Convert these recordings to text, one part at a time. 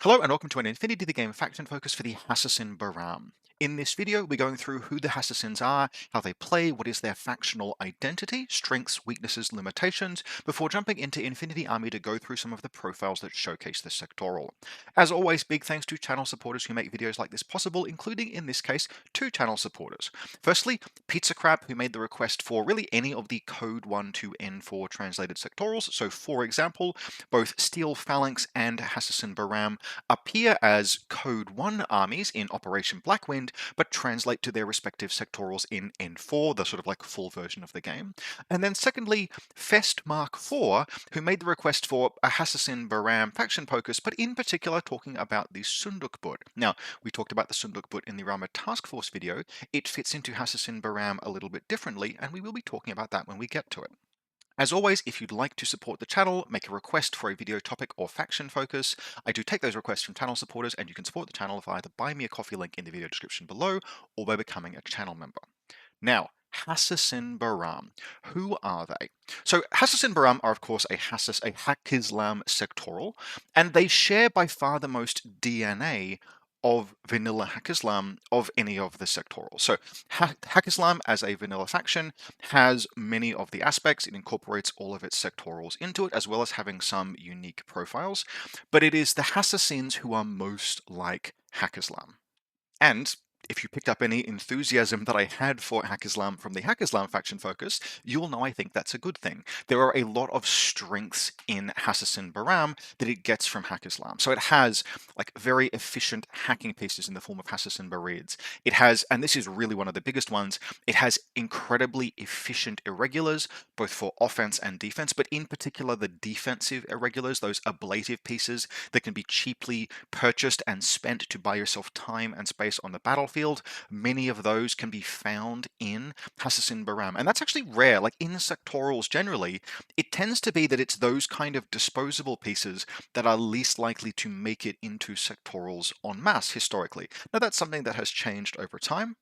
Hello and welcome to an Infinity the Game faction focus for the Hassassin Bahram. In this video, we're going through who the Hassassins are, how they play, what is their factional identity, strengths, weaknesses, limitations, before jumping into Infinity Army to go through some of the profiles that showcase the sectoral. As always, big thanks to channel supporters who make videos like this possible, including, in this case, two channel supporters. Firstly, Pizza Crap, who made the request for really any of the Code 1 to N4 translated sectorals. So, for example, both Steel Phalanx and Hassassin Bahram appear as Code 1 armies in Operation Blackwind, but translate to their respective sectorals in N4, the sort of like full version of the game. And then secondly, Fest Mark IV, who made the request for a Hassassin Bahram faction focus, but in particular talking about the Sunduk Bud. Now, we talked about the Sunduk Bud in the Rama Task Force video. It fits into Hassassin Bahram a little bit differently, and we will be talking about that when we get to it. As always, if you'd like to support the channel, make a request for a video topic or faction focus. I do take those requests from channel supporters, and you can support the channel via the Buy Me a Coffee link in the video description below, or by becoming a channel member. Now, Hassassin Bahram. Who are they? So Hassassin Bahram are of course a Haqqislam sectoral, and they share by far the most DNA of vanilla Haqqislam of any of the sectorals. So Haqqislam as a vanilla faction has many of the aspects. It incorporates all of its sectorals into it, as well as having some unique profiles. But it is the Hassassins who are most like Haqqislam. And if you picked up any enthusiasm that I had for Haqqislam from the Haqqislam faction focus, you'll know I think that's a good thing. There are a lot of strengths in Hassassin Bahram that it gets from Haqqislam. So it has like very efficient hacking pieces in the form of Hassassin Barids. It has, and this is really one of the biggest ones, it has incredibly efficient irregulars, both for offense and defense, but in particular the defensive irregulars, those ablative pieces that can be cheaply purchased and spent to buy yourself time and space on the battlefield. Many of those can be found in Hassassin Bahram, and that's actually rare. Like in sectorals generally, it tends to be that it's those kind of disposable pieces that are least likely to make it into sectorals en masse historically. Now that's something that has changed over time,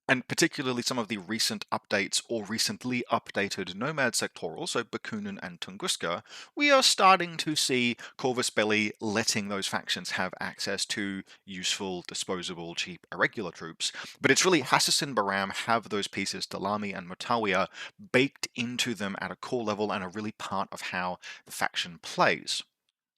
and particularly some of the recent updates or recently updated Nomad sectorals, so Bakunin and Tunguska, we are starting to see Corvus Belli letting those factions have access to useful, disposable, cheap, irregular troops. But it's really Hassassin Bahram have those pieces, Dami and Mutawiya, baked into them at a core level and are really part of how the faction plays.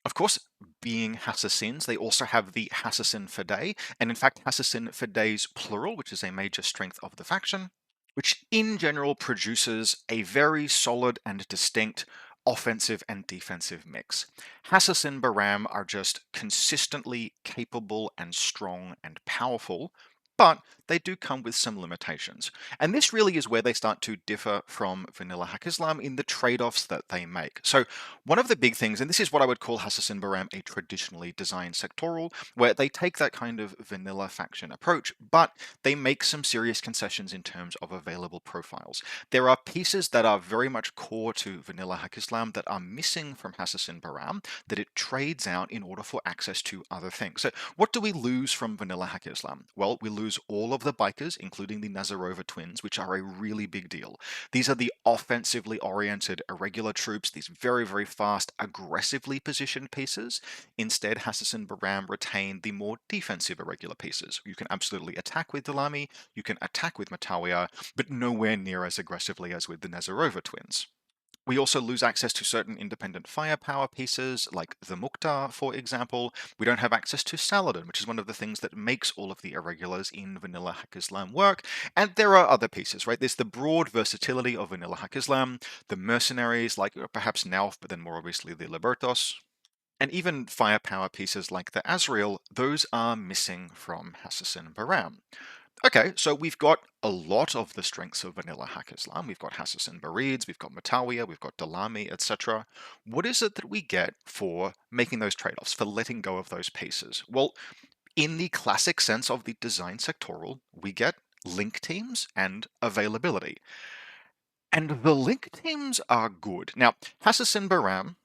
Of course, being Hassassins, they also have the Hassassin Fidei, and in fact Hassassin Fidei's plural, which is a major strength of the faction, which in general produces a very solid and distinct offensive and defensive mix. Hassassin Bahram are just consistently capable and strong and powerful, but they do come with some limitations. And this really is where they start to differ from vanilla Haqqislam in the trade-offs that they make. So one of the big things, and this is what I would call Hassassin Bahram a traditionally designed sectoral, where they take that kind of vanilla faction approach, but they make some serious concessions in terms of available profiles. There are pieces that are very much core to vanilla Haqqislam that are missing from Hassassin Bahram that it trades out in order for access to other things. So what do we lose from vanilla Haqqislam? Well, we lose all of the bikers, including the Nazarova twins, which are a really big deal. These are the offensively oriented irregular troops, these very, very fast, aggressively positioned pieces. Instead, Hassassin Bahram retain the more defensive irregular pieces. You can absolutely attack with Dami, you can attack with Mutawiya, but nowhere near as aggressively as with the Nazarova twins. We also lose access to certain independent firepower pieces, like the Mukhtar, for example. We don't have access to Saladin, which is one of the things that makes all of the irregulars in vanilla Haqqislam work. And there are other pieces, right? There's the broad versatility of vanilla Haqqislam, the mercenaries, like perhaps Nauf, but then more obviously the Libertos. And even firepower pieces like the Azrael, those are missing from Hassassin Bahram. Okay, so we've got a lot of the strengths of vanilla Haqqislam. We've got Hassassin Barids, we've got Mutawiya, we've got Dalami, etc. What is it that we get for making those trade-offs, for letting go of those pieces? Well, in the classic sense of the design sectoral, we get link teams and availability. And the link teams are good. Now, Hassassin Bahram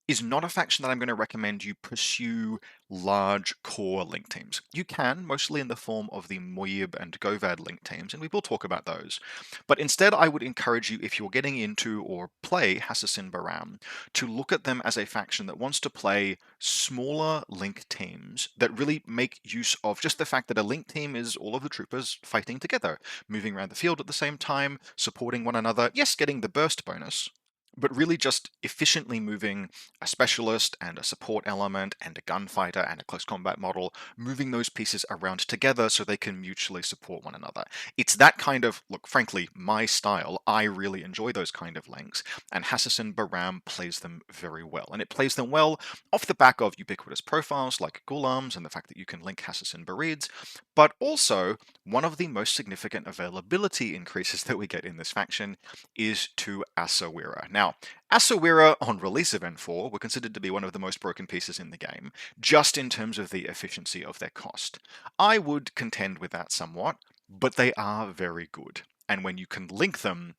is not a faction that I'm going to recommend you pursue large core link teams. You can, mostly in the form of the Mybs and Goads link teams, and we will talk about those. But instead, I would encourage you, if you're getting into or play Hassassin Bahram, to look at them as a faction that wants to play smaller link teams that really make use of just the fact that a link team is all of the troopers fighting together, moving around the field at the same time, supporting one another, yes, getting the burst bonus, but really just efficiently moving a specialist and a support element and a gunfighter and a close combat model, moving those pieces around together so they can mutually support one another. It's that kind of, look, frankly, my style. I really enjoy those kind of links, and Hassassin Bahram plays them very well. And it plays them well off the back of ubiquitous profiles like Gulams and the fact that you can link Hassassin Barids, but also one of the most significant availability increases that we get in this faction is to Asawira. Now, Asawira on release of N4 were considered to be one of the most broken pieces in the game, just in terms of the efficiency of their cost. I would contend with that somewhat, but they are very good. And when you can link them,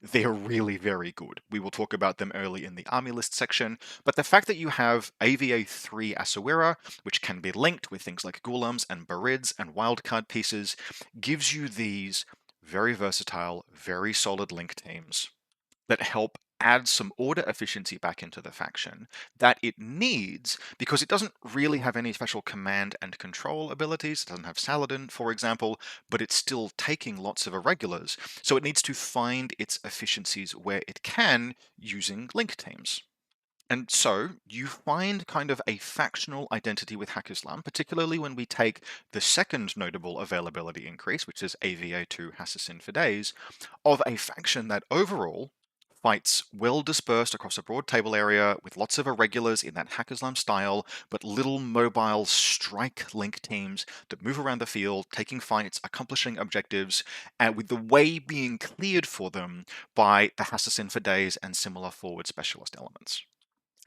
they're really very good. We will talk about them early in the army list section, but the fact that you have AVA 3 Asawira, which can be linked with things like Gulams and Barids and wildcard pieces, gives you these very versatile, very solid link teams that help add some order efficiency back into the faction that it needs, because it doesn't really have any special command and control abilities. It doesn't have Saladin, for example, but it's still taking lots of irregulars. So it needs to find its efficiencies where it can using link teams. And so you find kind of a factional identity with Hackislam, particularly when we take the second notable availability increase, which is AVA2 Hassassin for Days, of a faction that overall fights well dispersed across a broad table area with lots of irregulars in that Hackislam style, but little mobile strike link teams that move around the field, taking fights, accomplishing objectives, and with the way being cleared for them by the Hassassin for Days and similar forward specialist elements.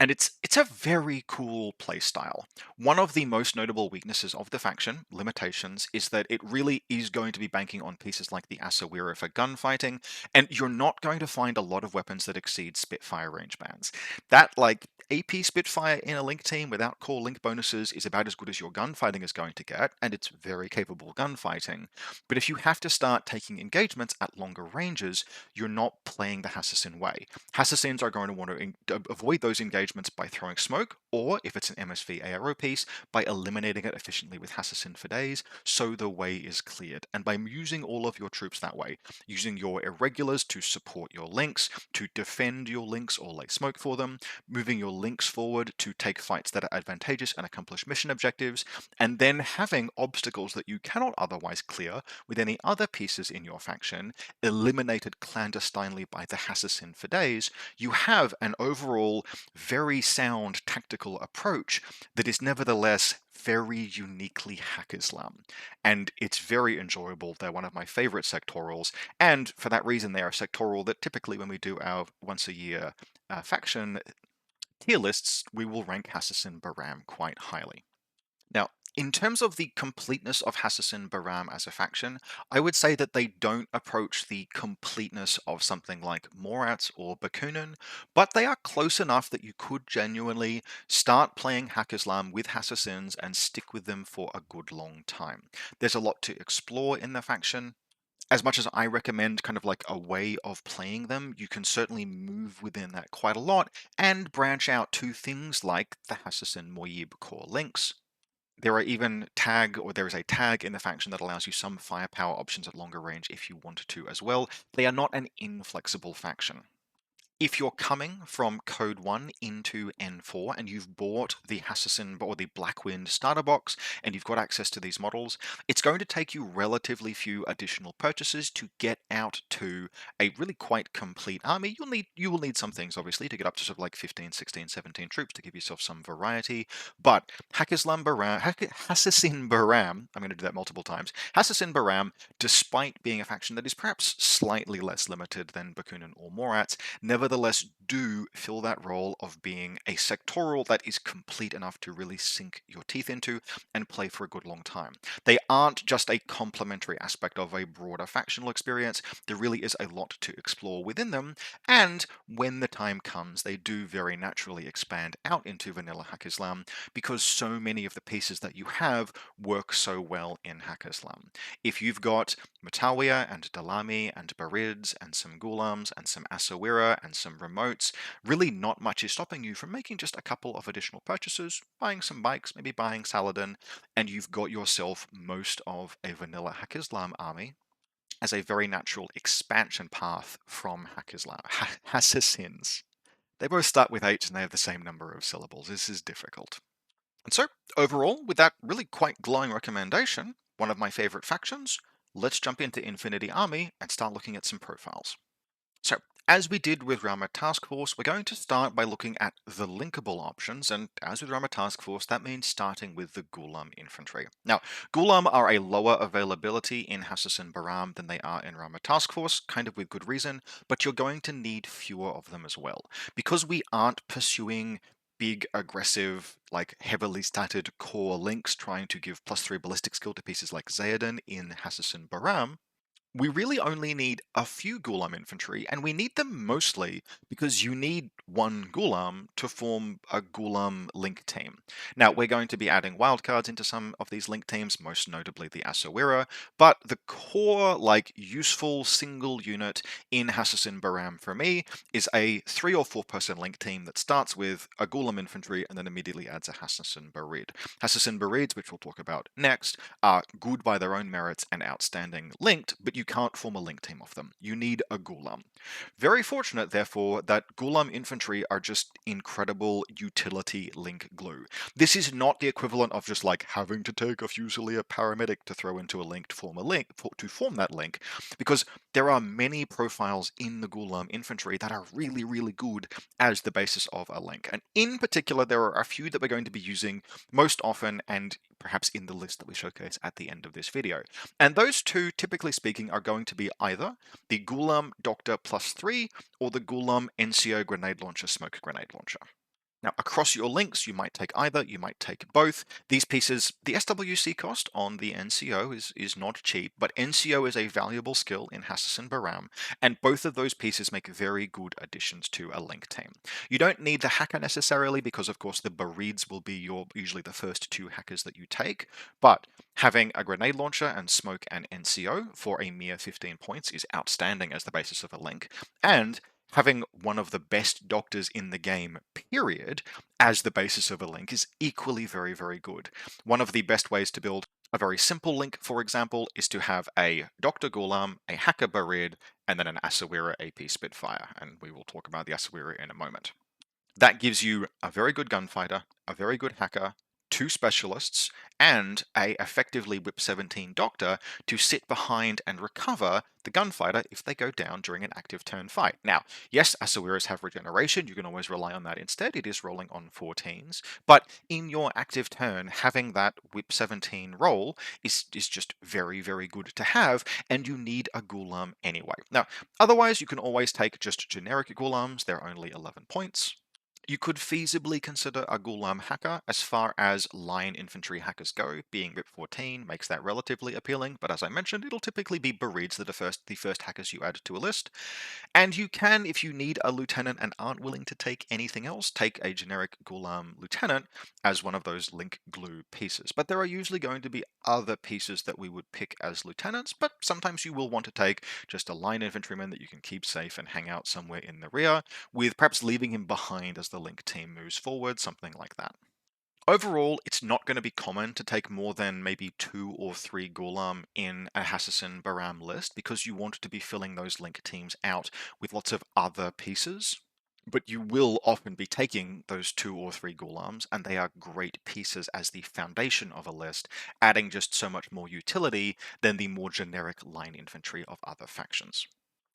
And it's a very cool playstyle. One of the most notable weaknesses of the faction, limitations, is that it really is going to be banking on pieces like the Asawira for gunfighting, and you're not going to find a lot of weapons that exceed Spitfire range bands. That, like, AP Spitfire in a link team without core link bonuses is about as good as your gunfighting is going to get, and it's very capable gunfighting. But if you have to start taking engagements at longer ranges, you're not playing the Hassassin way. Hassassins are going to want to avoid those engagements by throwing smoke, or if it's an MSV ARO piece, by eliminating it efficiently with Hassassin for Days, so the way is cleared. And by using all of your troops that way, using your irregulars to support your links, to defend your links or lay smoke for them, moving your links forward to take fights that are advantageous and accomplish mission objectives, and then having obstacles that you cannot otherwise clear with any other pieces in your faction eliminated clandestinely by the Hassassin for Days, you have an overall very sound tactical approach that is nevertheless very uniquely Hackislam. And it's very enjoyable. They're one of my favorite sectorals, and for that reason, they are a sectoral that typically, when we do our once a year faction tier lists, we will rank Hassassin Bahram quite highly. Now, in terms of the completeness of Hassassin Bahram as a faction, I would say that they don't approach the completeness of something like Mcara or Bakunin, but they are close enough that you could genuinely start playing Hackislam with Hassassins and stick with them for a good long time. There's a lot to explore in the faction. As much as I recommend kind of like a way of playing them, you can certainly move within that quite a lot and branch out to things like the Hassassin Mybs core links. There are even there is a tag in the faction that allows you some firepower options at longer range if you wanted to as well. They are not an inflexible faction. If you're coming from Code 1 into N4 and you've bought the Hassassin or the Blackwind starter box and you've got access to these models, it's going to take you relatively few additional purchases to get out to a really quite complete army. You will need some things, obviously, to get up to sort of like 15, 16, 17 troops to give yourself some variety. But Hassassin Bahram, I'm going to do that multiple times, Hassassin Bahram, despite being a faction that is perhaps slightly less limited than Bakunin or Mcara, nevertheless nevertheless do fill that role of being a sectoral that is complete enough to really sink your teeth into and play for a good long time. They aren't just a complementary aspect of a broader factional experience, there really is a lot to explore within them, and when the time comes, they do very naturally expand out into vanilla Hack Islam because so many of the pieces that you have work so well in Hack Islam. If you've got Matawiya and Dalami and Barids and some Ghulams and some Asawira and some remotes, really not much is stopping you from making just a couple of additional purchases, buying some bikes, maybe buying Saladin, and you've got yourself most of a vanilla Hack Islam army as a very natural expansion path from Hack Islam. Hassassins. They both start with H and they have the same number of syllables. This is difficult. And so, overall, with that really quite glowing recommendation, one of my favorite factions, let's jump into Infinity Army and start looking at some profiles. So, as we did with Rama Task Force, we're going to start by looking at the linkable options, and as with Rama Task Force, that means starting with the Ghulam infantry. Now, Ghulam are a lower availability in Hassassin Bahram than they are in Rama Task Force, kind of with good reason, but you're going to need fewer of them as well. Because we aren't pursuing big, aggressive, like heavily statted core links trying to give +3 ballistic skill to pieces like Zayadin in Hassassin Bahram, we really only need a few Ghulam infantry, and we need them mostly because you need one Ghulam to form a Ghulam link team. Now, we're going to be adding wildcards into some of these link teams, most notably the Asawira, but the core, like, useful single unit in Hassassin Bahram for me is a 3 or 4 person link team that starts with a Ghulam infantry and then immediately adds a Hassassin Barid. Hassassin Barids, which we'll talk about next, are good by their own merits and outstanding linked, but you can't form a link team of them. You need a Ghulam. Very fortunate, therefore, that Ghulam infantry are just incredible utility link glue. This is not the equivalent of just like having to take a Fusilier paramedic to throw into a link to form a link, to form that link, because there are many profiles in the Ghulam infantry that are really, really good as the basis of a link. And in particular, there are a few that we're going to be using most often and perhaps in the list that we showcase at the end of this video. And those two, typically speaking, are going to be either the Ghulam Doctor +3 or the Ghulam NCO Grenade Launcher Smoke Grenade Launcher. Now, across your links, you might take either, you might take both. These pieces, the SWC cost on the NCO is not cheap, but NCO is a valuable skill in Hassassin Bahram, and both of those pieces make very good additions to a link team. You don't need the hacker necessarily, because of course the Barids will be usually the first 2 hackers that you take, but having a grenade launcher and smoke and NCO for a mere 15 points is outstanding as the basis of a link, and having one of the best doctors in the game, period, as the basis of a link is equally very, very good. One of the best ways to build a very simple link, for example, is to have a Dr. Ghulam, a Hacker Barid, and then an Asawira AP Spitfire, and we will talk about the Asawira in a moment. That gives you a very good gunfighter, a very good hacker, 2 specialists, and a effectively Whip 17 doctor to sit behind and recover the gunfighter if they go down during an active turn fight. Now, yes, Asawiras have regeneration, you can always rely on that instead, it is rolling on 14s, but in your active turn, having that Whip 17 roll is just very, very good to have, and you need a Ghulam anyway. Now, otherwise, you can always take just generic Ghulams, they're only 11 points. You could feasibly consider a Ghulam hacker as far as line infantry hackers go. Being Rip 14 makes that relatively appealing, but as I mentioned, it'll typically be Barids that are the first hackers you add to a list. And you can, if you need a lieutenant and aren't willing to take anything else, take a generic Ghulam lieutenant as one of those link glue pieces. But there are usually going to be other pieces that we would pick as lieutenants, but sometimes you will want to take just a line infantryman that you can keep safe and hang out somewhere in the rear, with perhaps leaving him behind as the link team moves forward, something like that. Overall, it's not going to be common to take more than maybe 2 or 3 Ghulam in a Hassassin Bahram list because you want to be filling those link teams out with lots of other pieces. But you will often be taking those 2 or 3 Ghulams, and they are great pieces as the foundation of a list, adding just so much more utility than the more generic line infantry of other factions.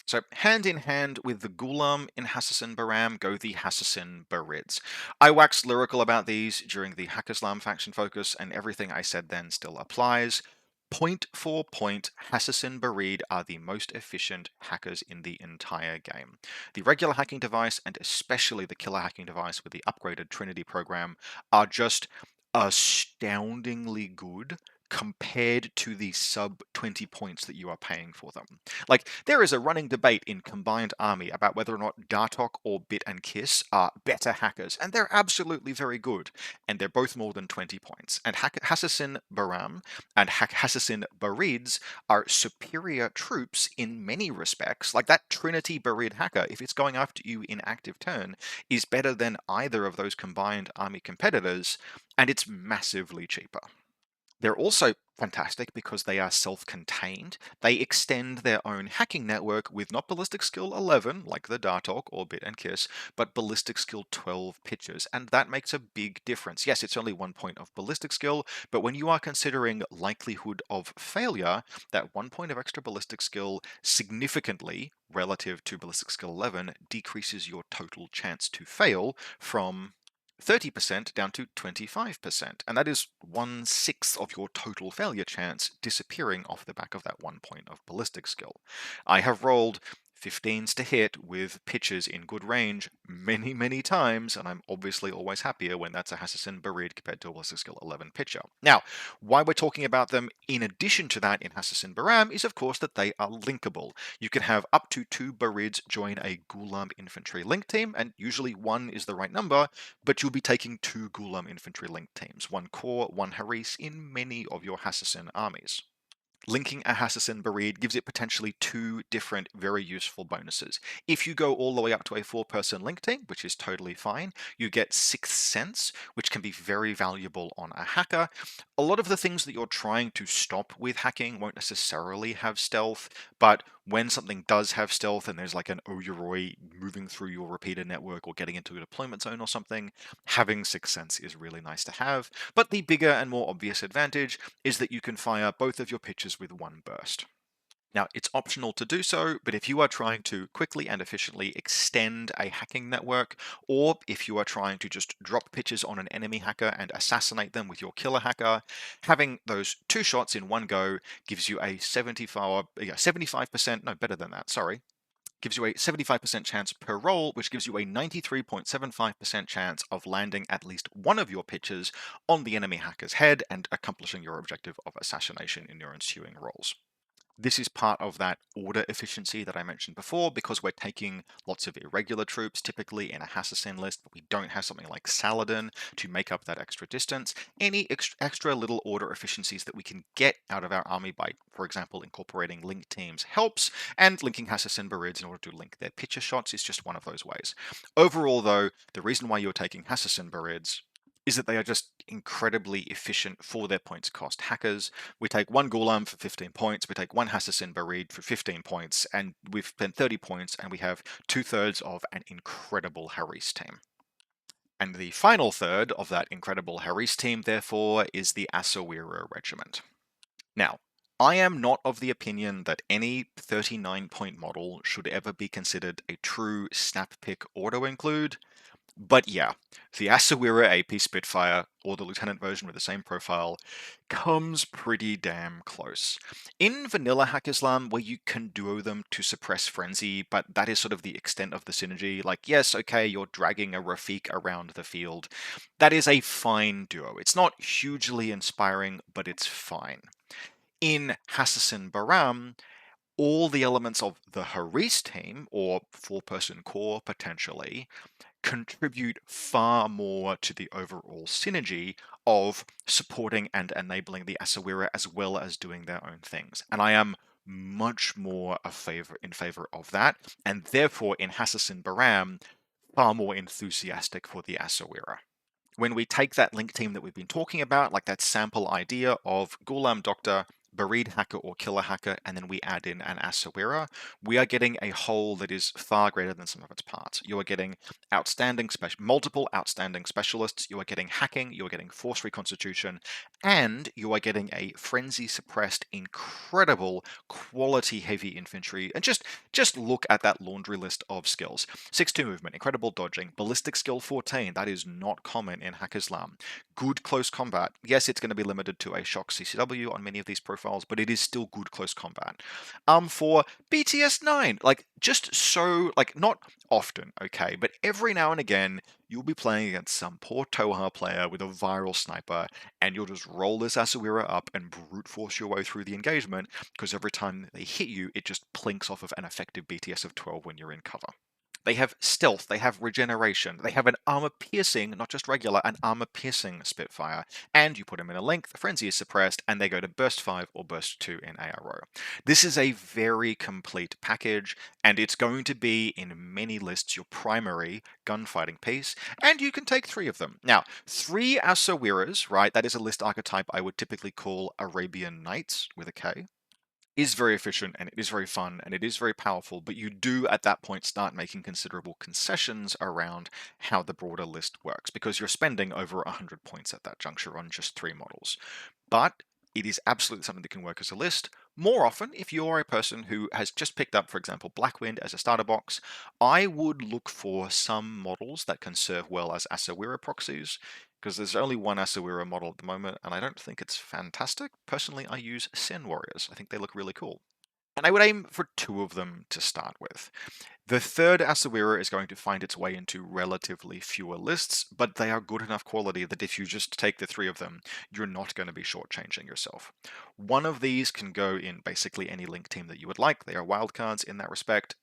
So, hand in hand with the Ghulam in Hassassin Bahram go the Hassassin Barids. I waxed lyrical about these during the Hack Islam faction focus, and everything I said then still applies. Point for point, Hassassin Bahram are the most efficient hackers in the entire game. The regular hacking device, and especially the killer hacking device with the upgraded Trinity program, are just astoundingly good compared to the sub 20 points that you are paying for them. Like, there is a running debate in Combined Army about whether or not Dartok or Bit and Kiss are better hackers, and they're absolutely very good, and they're both more than 20 points. And Hassassin Bahram and Hassassin Barids are superior troops in many respects. Like that Trinity Barid hacker, if it's going after you in active turn, is better than either of those combined army competitors, and it's massively cheaper. They're also fantastic because they are self-contained. They extend their own hacking network with not ballistic skill 11, like the Dartok or Bit and Kiss, but ballistic skill 12 pitches, and that makes a big difference. Yes, it's only 1 point of ballistic skill, but when you are considering likelihood of failure, that 1 point of extra ballistic skill significantly, relative to ballistic skill 11, decreases your total chance to fail from 30% down to 25%, and that is 1/6 of your total failure chance disappearing off the back of that 1 point of ballistic skill. I have rolled 15s to hit with pitches in good range many, many times, and I'm obviously always happier when that's a Hassassin Barid compared to a ballistic skill 11 pitcher. Now, why we're talking about them in addition to that in Hassassin Bahram is, of course, that they are linkable. You can have up to 2 Barids join a Ghulam infantry link team, and usually 1 is the right number, but you'll be taking 2 Ghulam infantry link teams, 1 Core, 1 Haris, in many of your Hassassin armies. Linking a Hassassin Barid gives it potentially 2 different very useful bonuses. If you go all the way up to a 4-person link team, which is totally fine, you get Sixth Sense, which can be very valuable on a hacker. A lot of the things that you're trying to stop with hacking won't necessarily have stealth, but when something does have stealth and there's like an Oyuroi moving through your repeater network or getting into a deployment zone or something, having Sixth Sense is really nice to have. But the bigger and more obvious advantage is that you can fire both of your pitches with 1 burst. Now, it's optional to do so, but if you are trying to quickly and efficiently extend a hacking network, or if you are trying to just drop pitches on an enemy hacker and assassinate them with your killer hacker, having those 2 shots in one go gives you a 75%, no, better than that, sorry, gives you a 75% chance per roll, which gives you a 93.75% chance of landing at least one of your pitches on the enemy hacker's head and accomplishing your objective of assassination in your ensuing rolls. This is part of that order efficiency that I mentioned before, because we're taking lots of irregular troops, typically in a Hassassin list, but we don't have something like Saladin to make up that extra distance. Any extra little order efficiencies that we can get out of our army by, for example, incorporating link teams helps, and linking Hassassin Barids in order to link their pitcher shots is just one of those ways. Overall, though, the reason why you're taking Hassassin Barids is that they are just incredibly efficient for their points cost hackers. We take 1 Ghulam for 15 points, we take 1 Hassassin Barid for 15 points, and we've spent 30 points, and we have 2/3 of an incredible Haris team. And the final third of that incredible Haris team, therefore, is the Asawira Regiment. Now, I am not of the opinion that any 39-point model should ever be considered a true snap pick auto-include, but yeah, the Asawira AP Spitfire, or the Lieutenant version with the same profile, comes pretty damn close. In vanilla Hack Islam, where you can duo them to suppress Frenzy, but that is sort of the extent of the synergy, like, yes, okay, you're dragging a Rafik around the field. That is a fine duo. It's not hugely inspiring, but it's fine. In Hassassin Bahram, all the elements of the Haris team, or 4-person core potentially, contribute far more to the overall synergy of supporting and enabling the Asawira as well as doing their own things. And I am much more in favor of that, and therefore in Hassassin Bahram, far more enthusiastic for the Asawira. When we take that link team that we've been talking about, like that sample idea of Ghulam Doctor, Barid Hacker or Killer Hacker, and then we add in an Asawira, we are getting a whole that is far greater than some of its parts. You are getting multiple outstanding specialists, you are getting hacking, you are getting force reconstitution, And you are getting a frenzy suppressed, incredible quality heavy infantry. And just look at that laundry list of skills. 6-2 movement, incredible dodging, ballistic skill 14, that is not common in Hack Islam. Good close combat. Yes, it's going to be limited to a shock CCW on many of these profiles, but it is still good close combat. For BTS 9, like just so like not often, okay, but every now and again you'll be playing against some poor Toha player with a viral sniper, and you'll just roll this Asawira up and brute force your way through the engagement, because every time they hit you, it just plinks off of an effective BTS of 12 when you're in cover. They have stealth, they have regeneration, they have an armor piercing, not just regular, an armor piercing Spitfire, and you put them in a link, the frenzy is suppressed, and they go to burst 5 or burst 2 in ARO. This is a very complete package, and it's going to be in many lists your primary gunfighting piece, and you can take 3 of them. Now, 3 Asawiras, right, that is a list archetype I would typically call Arabian Nights with a K, is very efficient and it is very fun and it is very powerful, but you do at that point start making considerable concessions around how the broader list works, because you're spending over 100 points at that juncture on just 3 models. But it is absolutely something that can work as a list. More often, if you're a person who has just picked up, for example, Blackwind as a starter box, I would look for some models that can serve well as Asawira proxies, because there's only one Asawira model at the moment, and I don't think it's fantastic. Personally, I use Sen Warriors. I think they look really cool. And I would aim for 2 of them to start with. The third Asawira is going to find its way into relatively fewer lists, but they are good enough quality that if you just take the 3 of them, you're not going to be shortchanging yourself. One of these can go in basically any Link team that you would like. They are wildcards in that respect,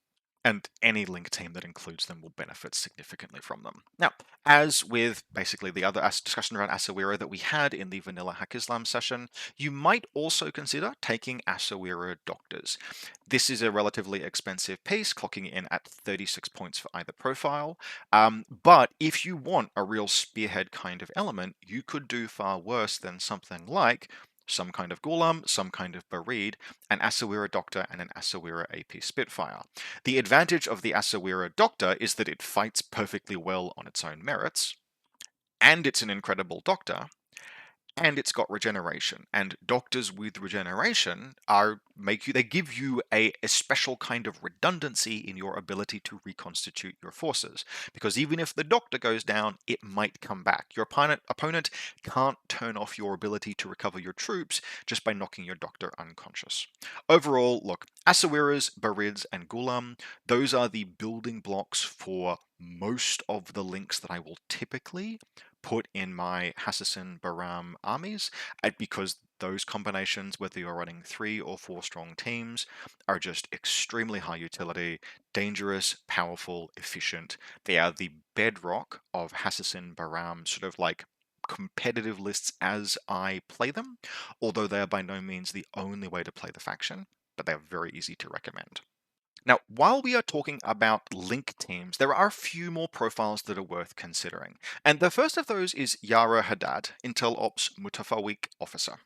and any Link team that includes them will benefit significantly from them. Now, as with basically the other discussion around Asawira that we had in the Vanilla Hack Islam session, you might also consider taking Asawira Doctors. This is a relatively expensive piece, clocking in at 36 points for either profile, but if you want a real spearhead kind of element, you could do far worse than something like some kind of Ghulam, some kind of Bareed, an Asawira Doctor, and an Asawira AP Spitfire. The advantage of the Asawira Doctor is that it fights perfectly well on its own merits, and it's an incredible Doctor, and it's got regeneration. And doctors with regeneration they give you a special kind of redundancy in your ability to reconstitute your forces. Because even if the doctor goes down, it might come back. Your opponent can't turn off your ability to recover your troops just by knocking your doctor unconscious. Overall, look, Asawiras, Barids, and Ghulam, those are the building blocks for most of the links that I will typically put in my Hassassin Bahram armies, because those combinations, whether you're running 3 or 4 strong teams, are just extremely high utility, dangerous, powerful, efficient. They are the bedrock of Hassassin Bahram sort of like competitive lists as I play them, although they are by no means the only way to play the faction, but they're very easy to recommend. Now, while we are talking about link teams, there are a few more profiles that are worth considering. And the first of those is Yara Hadad, Intel Ops Mutafawik Officer.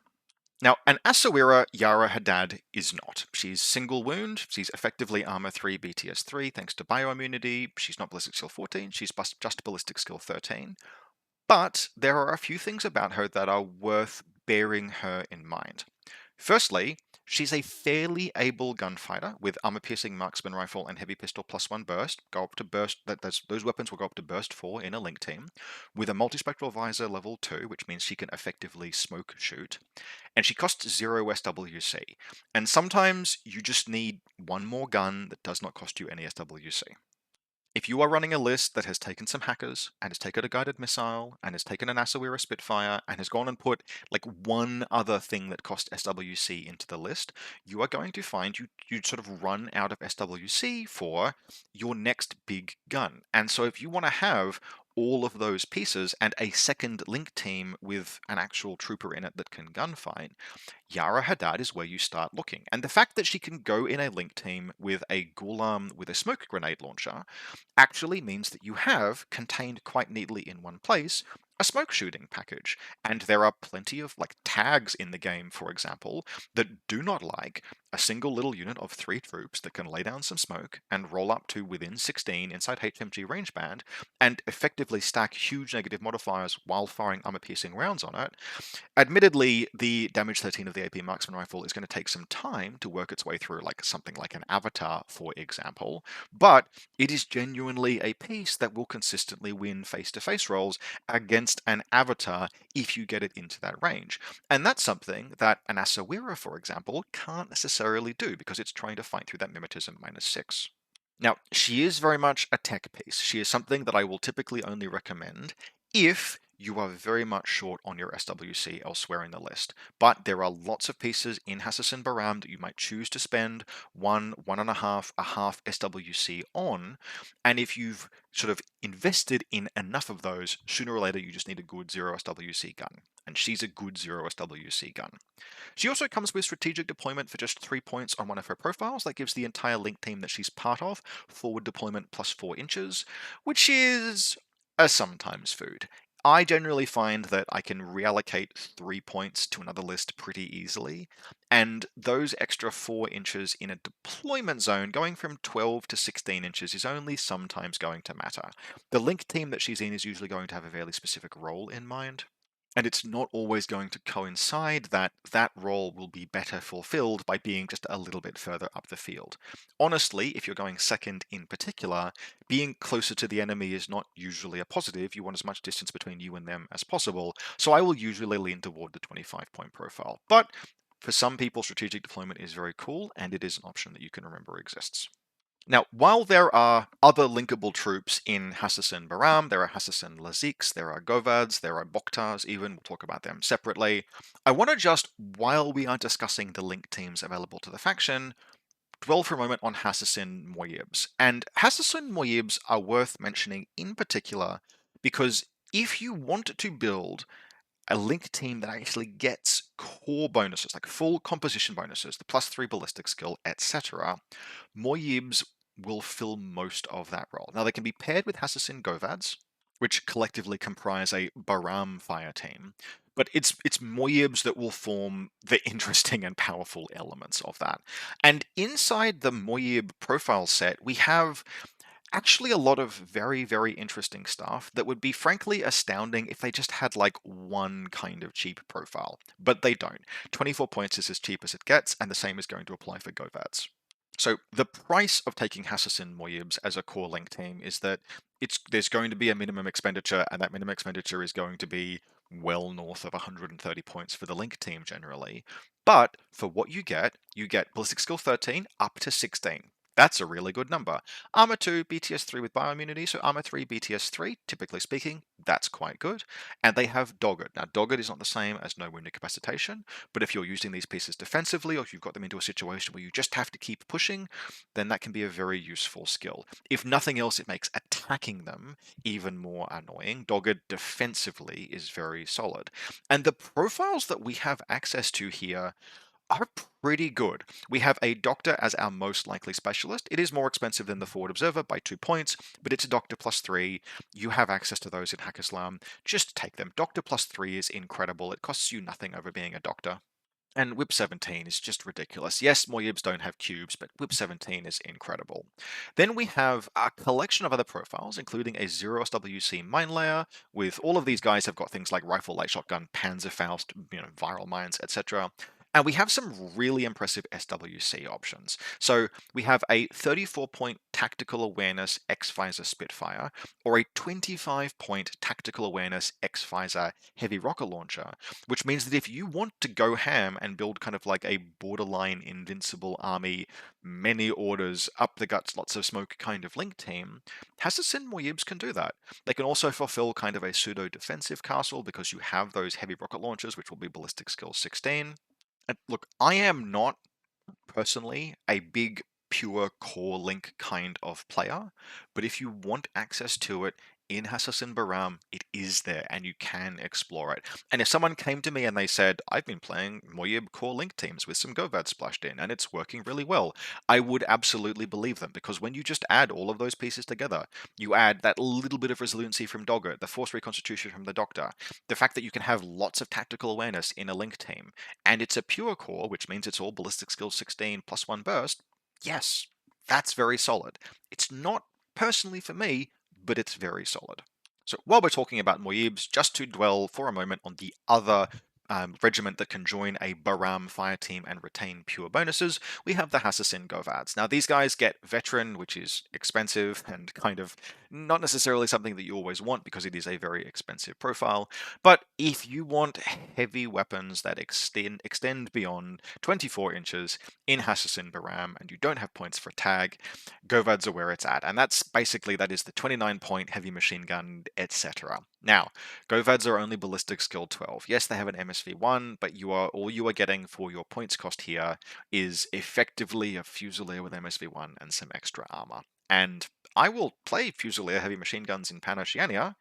Now, an Asawira, Yara Hadad is not. She's single wound, she's effectively armor 3, BTS 3, thanks to bioimmunity, she's not ballistic skill 14, she's just ballistic skill 13. But there are a few things about her that are worth bearing her in mind. Firstly, she's a fairly able gunfighter with armor-piercing marksman rifle and heavy pistol +1 burst. Go up to burst. Those weapons will go up to burst 4 in a link team, with a multispectral visor level 2, which means she can effectively smoke shoot. And she costs 0 SWC. And sometimes you just need one more gun that does not cost you any SWC. If you are running a list that has taken some hackers, and has taken a guided missile, and has taken an Asawira Spitfire, and has gone and put like one other thing that cost SWC into the list, you are going to find you sort of run out of SWC for your next big gun. And so if you want to have all of those pieces and a second link team with an actual trooper in it that can gunfight, Yara Hadad is where you start looking. And the fact that she can go in a link team with a Ghulam with a smoke grenade launcher actually means that you have, contained quite neatly in one place, a smoke shooting package. And there are plenty of like tags in the game, for example, that do not like a single little unit of 3 troops that can lay down some smoke and roll up to within 16 inside HMG range band and effectively stack huge negative modifiers while firing armor-piercing rounds on it. Admittedly, the damage 13 of the AP marksman rifle is going to take some time to work its way through, like something like an avatar, for example, but it is genuinely a piece that will consistently win face-to-face rolls against an avatar if you get it into that range. And that's something that an Asawira, for example, can't necessarily do because it's trying to fight through that mimetism -6. Now, she is very much a tech piece. She is something that I will typically only recommend if you are very much short on your SWC elsewhere in the list. But there are lots of pieces in Hassassin Bahram that you might choose to spend one and a half SWC on. And if you've sort of invested in enough of those, sooner or later you just need a good 0 SWC gun. And she's a good 0 SWC gun. She also comes with strategic deployment for just 3 points on one of her profiles. That gives the entire Link team that she's part of forward deployment plus 4 inches, which is a sometimes food. I generally find that I can reallocate 3 points to another list pretty easily, and those extra 4 inches in a deployment zone going from 12 to 16 inches is only sometimes going to matter. The Link team that she's in is usually going to have a fairly specific role in mind, and it's not always going to coincide that that role will be better fulfilled by being just a little bit further up the field. Honestly, if you're going second in particular, being closer to the enemy is not usually a positive. You want as much distance between you and them as possible. So I will usually lean toward the 25-point profile. But for some people, strategic deployment is very cool, and it is an option that you can remember exists. Now, while there are other linkable troops in Hassassin Bahram, there are Hassassin Laziks, there are Goads, there are Boktars even, we'll talk about them separately, I want to just, while we are discussing the link teams available to the faction, dwell for a moment on Hassassin Mybs. And Hassassin Mybs are worth mentioning in particular because if you want to build a link team that actually gets core bonuses, like full composition bonuses, the +3 ballistic skill, etc., Mybs will fill most of that role. Now, they can be paired with Hassassin Goads, which collectively comprise a Bahram fire team, but it's Mybs that will form the interesting and powerful elements of that. And inside the Myb profile set, we have actually a lot of very, very interesting stuff that would be frankly astounding if they just had like one kind of cheap profile, but they don't. 24 points is as cheap as it gets, and the same is going to apply for Govads. So the price of taking Hassassin Mybs as a core link team is that there's going to be a minimum expenditure, and that minimum expenditure is going to be well north of 130 points for the link team generally. But for what you get Ballistic Skill 13 up to 16. That's a really good number. Armor 2, BTS 3 with bioimmunity, so Armor 3, BTS 3, typically speaking, that's quite good. And they have Dogged. Now, Dogged is not the same as no wound incapacitation, but if you're using these pieces defensively, or if you've got them into a situation where you just have to keep pushing, then that can be a very useful skill. If nothing else, it makes attacking them even more annoying. Dogged defensively is very solid. And the profiles that we have access to here are pretty good. We have a Doctor as our most likely specialist. It is more expensive than the Forward Observer by 2 points, but it's a Doctor +3. You have access to those in Hack Islam. Just take them. Doctor +3 is incredible. It costs you nothing over being a Doctor. And Whip 17 is just ridiculous. Yes, Mybs don't have cubes, but Whip 17 is incredible. Then we have a collection of other profiles, including a 0 SWC mine layer, with all of these guys have got things like Rifle, Light Shotgun, Panzerfaust, viral mines, etc. And we have some really impressive SWC options. So we have a 34-point Tactical Awareness X-Visor Spitfire, or a 25-point Tactical Awareness X-Visor Heavy Rocket Launcher, which means that if you want to go ham and build kind of like a borderline invincible army, many orders, up the guts, lots of smoke kind of link team, Hassassin Mybs can do that. They can also fulfill kind of a pseudo-defensive castle because you have those heavy rocket launchers, which will be ballistic skill 16. And look, I am not personally a big pure core link kind of player, but if you want access to it in Hassassin Bahram, it is there and you can explore it. And if someone came to me and they said, I've been playing Moyib core link teams with some Goads splashed in and it's working really well, I would absolutely believe them, because when you just add all of those pieces together, you add that little bit of resiliency from Dogger, the force reconstitution from the Doctor, the fact that you can have lots of tactical awareness in a link team, and it's a pure core, which means it's all ballistic skill 16 plus 1 burst. Yes, that's very solid. It's not personally for me, but it's very solid. So while we're talking about Moyibs, just to dwell for a moment on the other regiment that can join a Bahram fire team and retain pure bonuses, we have the Hassassin Goads. Now these guys get veteran, which is expensive and kind of not necessarily something that you always want because it is a very expensive profile, but if you want heavy weapons that extend beyond 24 inches in Hassassin Bahram and you don't have points for tag, Goads are where it's at, and that is the 29-point heavy machine gun, etc. Now, Goads are only ballistic skill 12. Yes, they have an MSV1, but all you are getting for your points cost here is effectively a Fusilier with MSV1 and some extra armor. And I will play Fusilier heavy machine guns in Pan-Oceania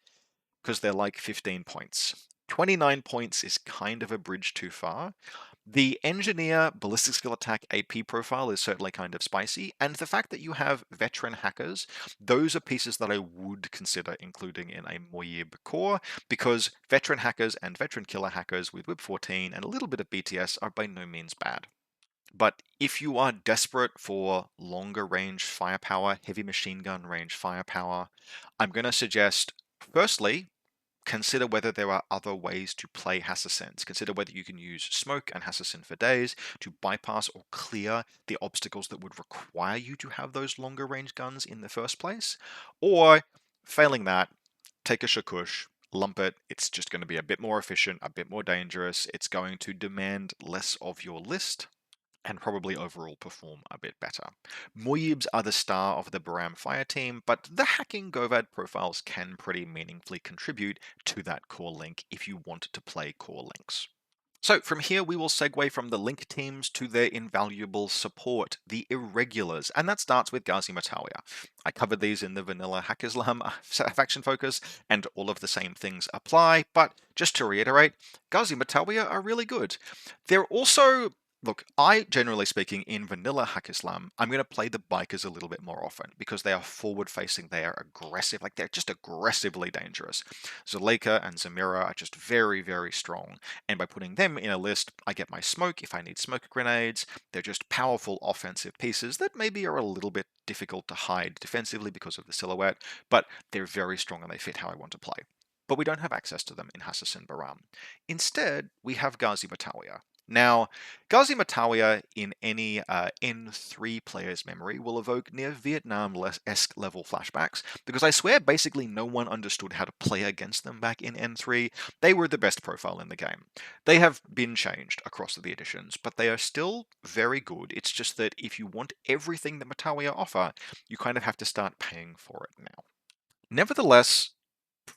because they're like 15 points. 29 points is kind of a bridge too far. The Engineer ballistic skill attack AP profile is certainly kind of spicy, and the fact that you have veteran hackers, those are pieces that I would consider including in a Moyib core, because veteran hackers and veteran killer hackers with Whip 14 and a little bit of BTS are by no means bad. But if you are desperate for longer range firepower, heavy machine gun range firepower, I'm going to suggest, firstly, consider whether there are other ways to play Hassassins. Consider whether you can use Smoke and Hassassin for days to bypass or clear the obstacles that would require you to have those longer range guns in the first place. Or, failing that, take a Shakush, lump it. It's just going to be a bit more efficient, a bit more dangerous. It's going to demand less of your list and probably overall perform a bit better. Moyibs are the star of the Bahram fire team, but the hacking Govad profiles can pretty meaningfully contribute to that core link if you want to play core links. So from here we will segue from the link teams to their invaluable support, the Irregulars, and that starts with Ghazi Matawiya. I covered these in the vanilla Hackislam faction focus, and all of the same things apply, but just to reiterate, Ghazi Matawiya are really good. They're also Look, generally speaking, in vanilla Hack Islam, I'm going to play the bikers a little bit more often because they are forward-facing, they are aggressive, like they're just aggressively dangerous. Zuleika and Zamira are just very, very strong, and by putting them in a list, I get my smoke if I need smoke grenades. They're just powerful offensive pieces that maybe are a little bit difficult to hide defensively because of the silhouette, but they're very strong and they fit how I want to play. But we don't have access to them in Hassassin Bahram. Instead, we have Ghazi Matawiya. Now, Ghazi Matawiya in any N3 player's memory will evoke near Vietnam-esque level flashbacks, because I swear basically no one understood how to play against them back in N3. They were the best profile in the game. They have been changed across the editions, but they are still very good. It's just that if you want everything that Matawiya offer, you kind of have to start paying for it now. Nevertheless,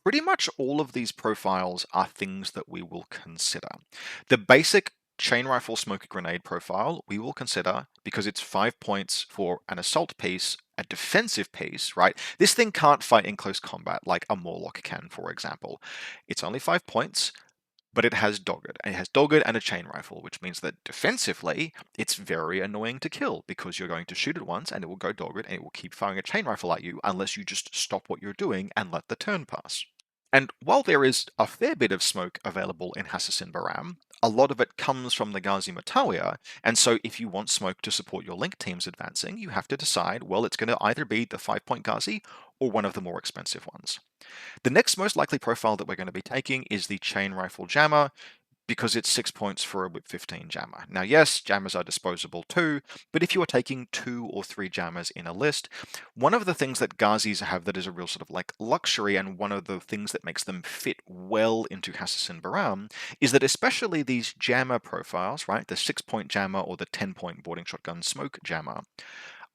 pretty much all of these profiles are things that we will consider. The basic chain rifle smoke grenade profile we will consider because it's 5 points for an assault piece, a defensive piece, right? This thing can't fight in close combat like a Morlock can, for example. It's only 5 points, but it has Dogged. And it has Dogged and a chain rifle, which means that defensively, it's very annoying to kill because you're going to shoot it once and it will go Dogged and it will keep firing a chain rifle at you unless you just stop what you're doing and let the turn pass. And while there is a fair bit of smoke available in Hassassin Bahram, a lot of it comes from the Ghazi Matawiya, and so if you want smoke to support your link teams advancing, you have to decide, well, it's going to either be the 5-point Ghazi or one of the more expensive ones. The next most likely profile that we're going to be taking is the Chain Rifle Jammer, because it's 6 points for a Whip 15 jammer. Now yes, jammers are disposable too, but if you are taking 2 or 3 jammers in a list, one of the things that Ghazis have that is a real sort of like luxury, and one of the things that makes them fit well into Hassassin Bahram, is that especially these jammer profiles, right, the 6-point jammer or the 10-point boarding shotgun smoke jammer,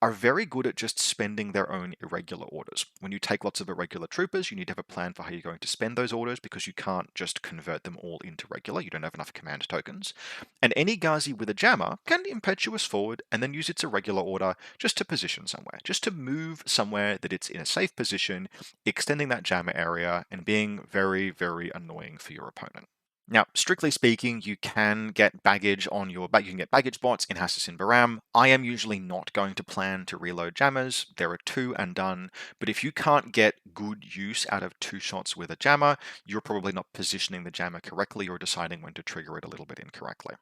are very good at just spending their own irregular orders. When you take lots of irregular troopers, you need to have a plan for how you're going to spend those orders because you can't just convert them all into regular. You don't have enough command tokens. And any Ghazi with a jammer can impetuous forward and then use its irregular order just to position somewhere, just to move somewhere that it's in a safe position, extending that jammer area and being very, very annoying for your opponent. Now, strictly speaking, you can get baggage on your back. You can get baggage bots in Hassassin Bahram. I am usually not going to plan to reload jammers. There are 2 and done. But if you can't get good use out of 2 shots with a jammer, you're probably not positioning the jammer correctly or deciding when to trigger it a little bit incorrectly.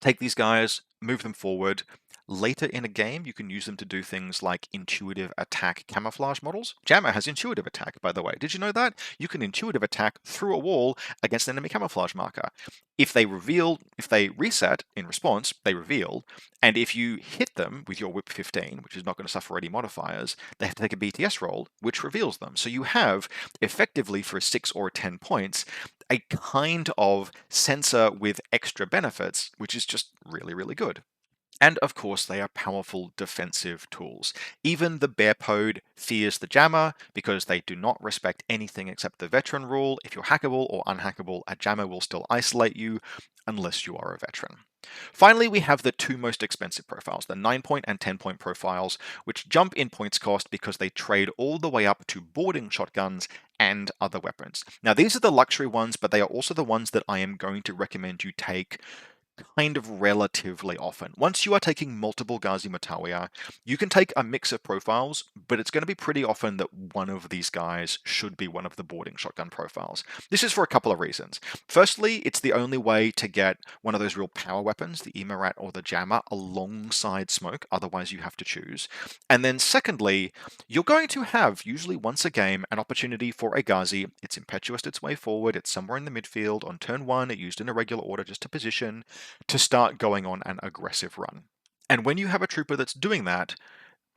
Take these guys, move them forward. Later in a game, you can use them to do things like intuitive attack camouflage models. Jammer has intuitive attack, by the way. Did you know that? You can intuitive attack through a wall against an enemy camouflage marker. If they reset in response, they reveal, and if you hit them with your whip 15, which is not going to suffer any modifiers, they have to take a BTS roll, which reveals them. So you have, effectively for 6 or 10 points, a kind of sensor with extra benefits, which is just really, really good. And of course, they are powerful defensive tools. Even the Bear Pode fears the Jammer because they do not respect anything except the veteran rule. If you're hackable or unhackable, a Jammer will still isolate you unless you are a veteran. Finally, we have the 2 most expensive profiles, the 9-point and 10-point profiles, which jump in points cost because they trade all the way up to boarding shotguns and other weapons. Now, these are the luxury ones, but they are also the ones that I am going to recommend you take kind of relatively often. Once you are taking multiple Ghazi Matawiya, you can take a mix of profiles, but it's going to be pretty often that one of these guys should be one of the boarding shotgun profiles. This is for a couple of reasons. Firstly, it's the only way to get one of those real power weapons, the Mcara or the Jammer, alongside smoke, otherwise you have to choose. And then secondly, you're going to have, usually once a game, an opportunity for a Ghazi. It's impetuous its way forward, it's somewhere in the midfield. On turn 1, it used in a regular order just to position, to start going on an aggressive run. And when you have a trooper that's doing that,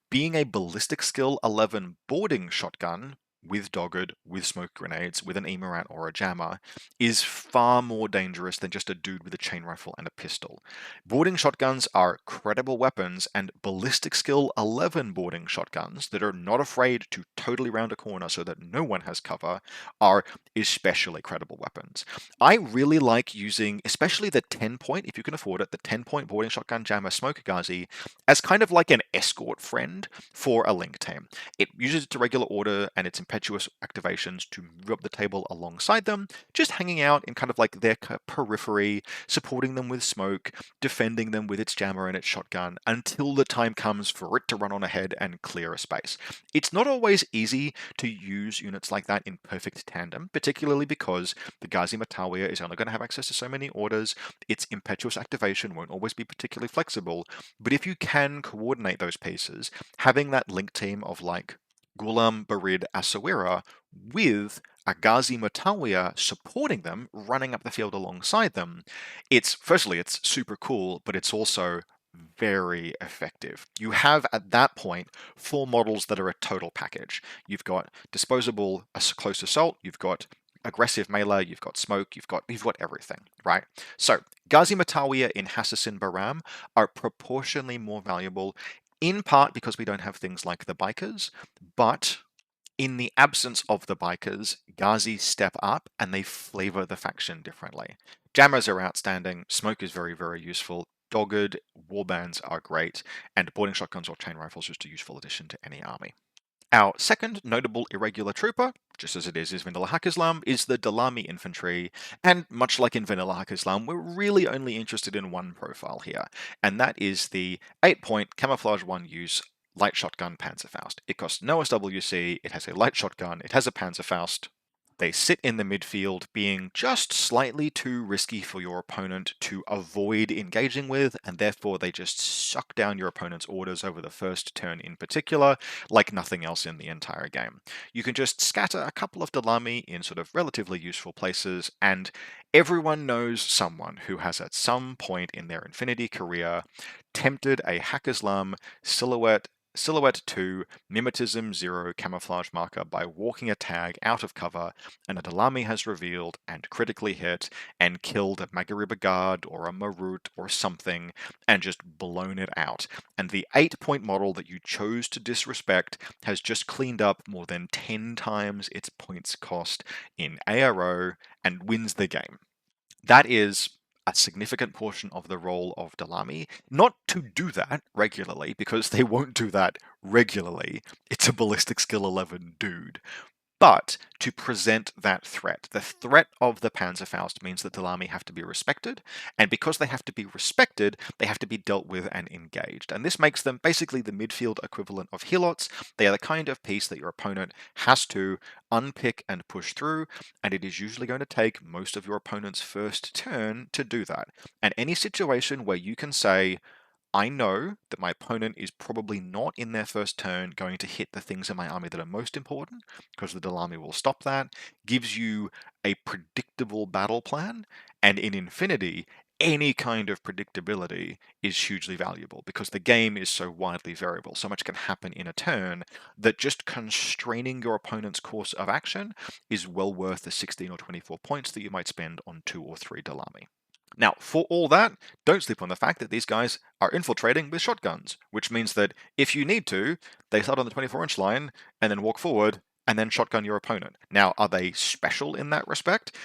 being a ballistic skill 11 boarding shotgun with dogged, with smoke grenades, with an Emerat or a jammer, is far more dangerous than just a dude with a chain rifle and a pistol. Boarding shotguns are credible weapons, and ballistic skill 11 boarding shotguns that are not afraid to totally round a corner so that no one has cover are especially credible weapons. I really like using, especially the 10-point, if you can afford it, the 10-point boarding shotgun jammer smoke Ghazi as kind of like an escort friend for a link team. It uses its regular order and its impetuous activations to move up the table alongside them, just hanging out in kind of like their periphery, supporting them with smoke, defending them with its jammer and its shotgun until the time comes for it to run on ahead and clear a space. It's not always easy to use units like that in perfect tandem, particularly because the Ghazi Matawiya is only going to have access to so many orders. Its impetuous activation won't always be particularly flexible, but if you can coordinate those pieces, having that link team of like Ghulam, Barid, Asawira with a Ghazi Matawiya supporting them, running up the field alongside them, it's super cool, but it's also very effective. You have at that point 4 models that are a total package. You've got disposable close assault, you've got aggressive melee, you've got smoke, you've got everything, right? So Ghazi Matawiya in Hassassin Bahram are proportionally more valuable, in part because we don't have things like the bikers, but in the absence of the bikers, Ghazi step up and they flavor the faction differently. Jammers are outstanding, smoke is very, very useful, dogged warbands are great, and boarding shotguns or chain rifles are just a useful addition to any army. Our second notable irregular trooper, just as it is Vanilla Haqqislam, is the Dalami infantry, and much like in Vanilla Haqqislam, we're really only interested in one profile here, and that is the 8-point camouflage 1 use light shotgun Panzerfaust. It costs no SWC, it has a light shotgun, it has a Panzerfaust. They sit in the midfield, being just slightly too risky for your opponent to avoid engaging with, and therefore they just suck down your opponent's orders over the first turn in particular, like nothing else in the entire game. You can just scatter a couple of Dalami in sort of relatively useful places, and everyone knows someone who has at some point in their Infinity career tempted a Haqqislam silhouette Silhouette 2, Mimetism 0 camouflage marker by walking a tag out of cover, and a Dami has revealed and critically hit and killed a Magariba guard or a Marut or something and just blown it out. And the 8-point model that you chose to disrespect has just cleaned up more than 10 times its points cost in ARO and wins the game. That is a significant portion of the role of Dami. Not to do that regularly, because they won't do that regularly. It's a ballistic skill 11 dude. But to present that threat, the threat of the Panzerfaust means that the Dami have to be respected, and because they have to be respected, they have to be dealt with and engaged. And this makes them basically the midfield equivalent of Helots. They are the kind of piece that your opponent has to unpick and push through, and it is usually going to take most of your opponent's first turn to do that. And any situation where you can say, I know that my opponent is probably not in their first turn going to hit the things in my army that are most important, because the Dami will stop that, gives you a predictable battle plan, and in Infinity, any kind of predictability is hugely valuable because the game is so widely variable. So much can happen in a turn that just constraining your opponent's course of action is well worth the 16 or 24 points that you might spend on 2 or 3 Dami. Now, for all that, don't sleep on the fact that these guys are infiltrating with shotguns, which means that if you need to, they start on the 24-inch line and then walk forward and then shotgun your opponent. Now, are they special in that respect?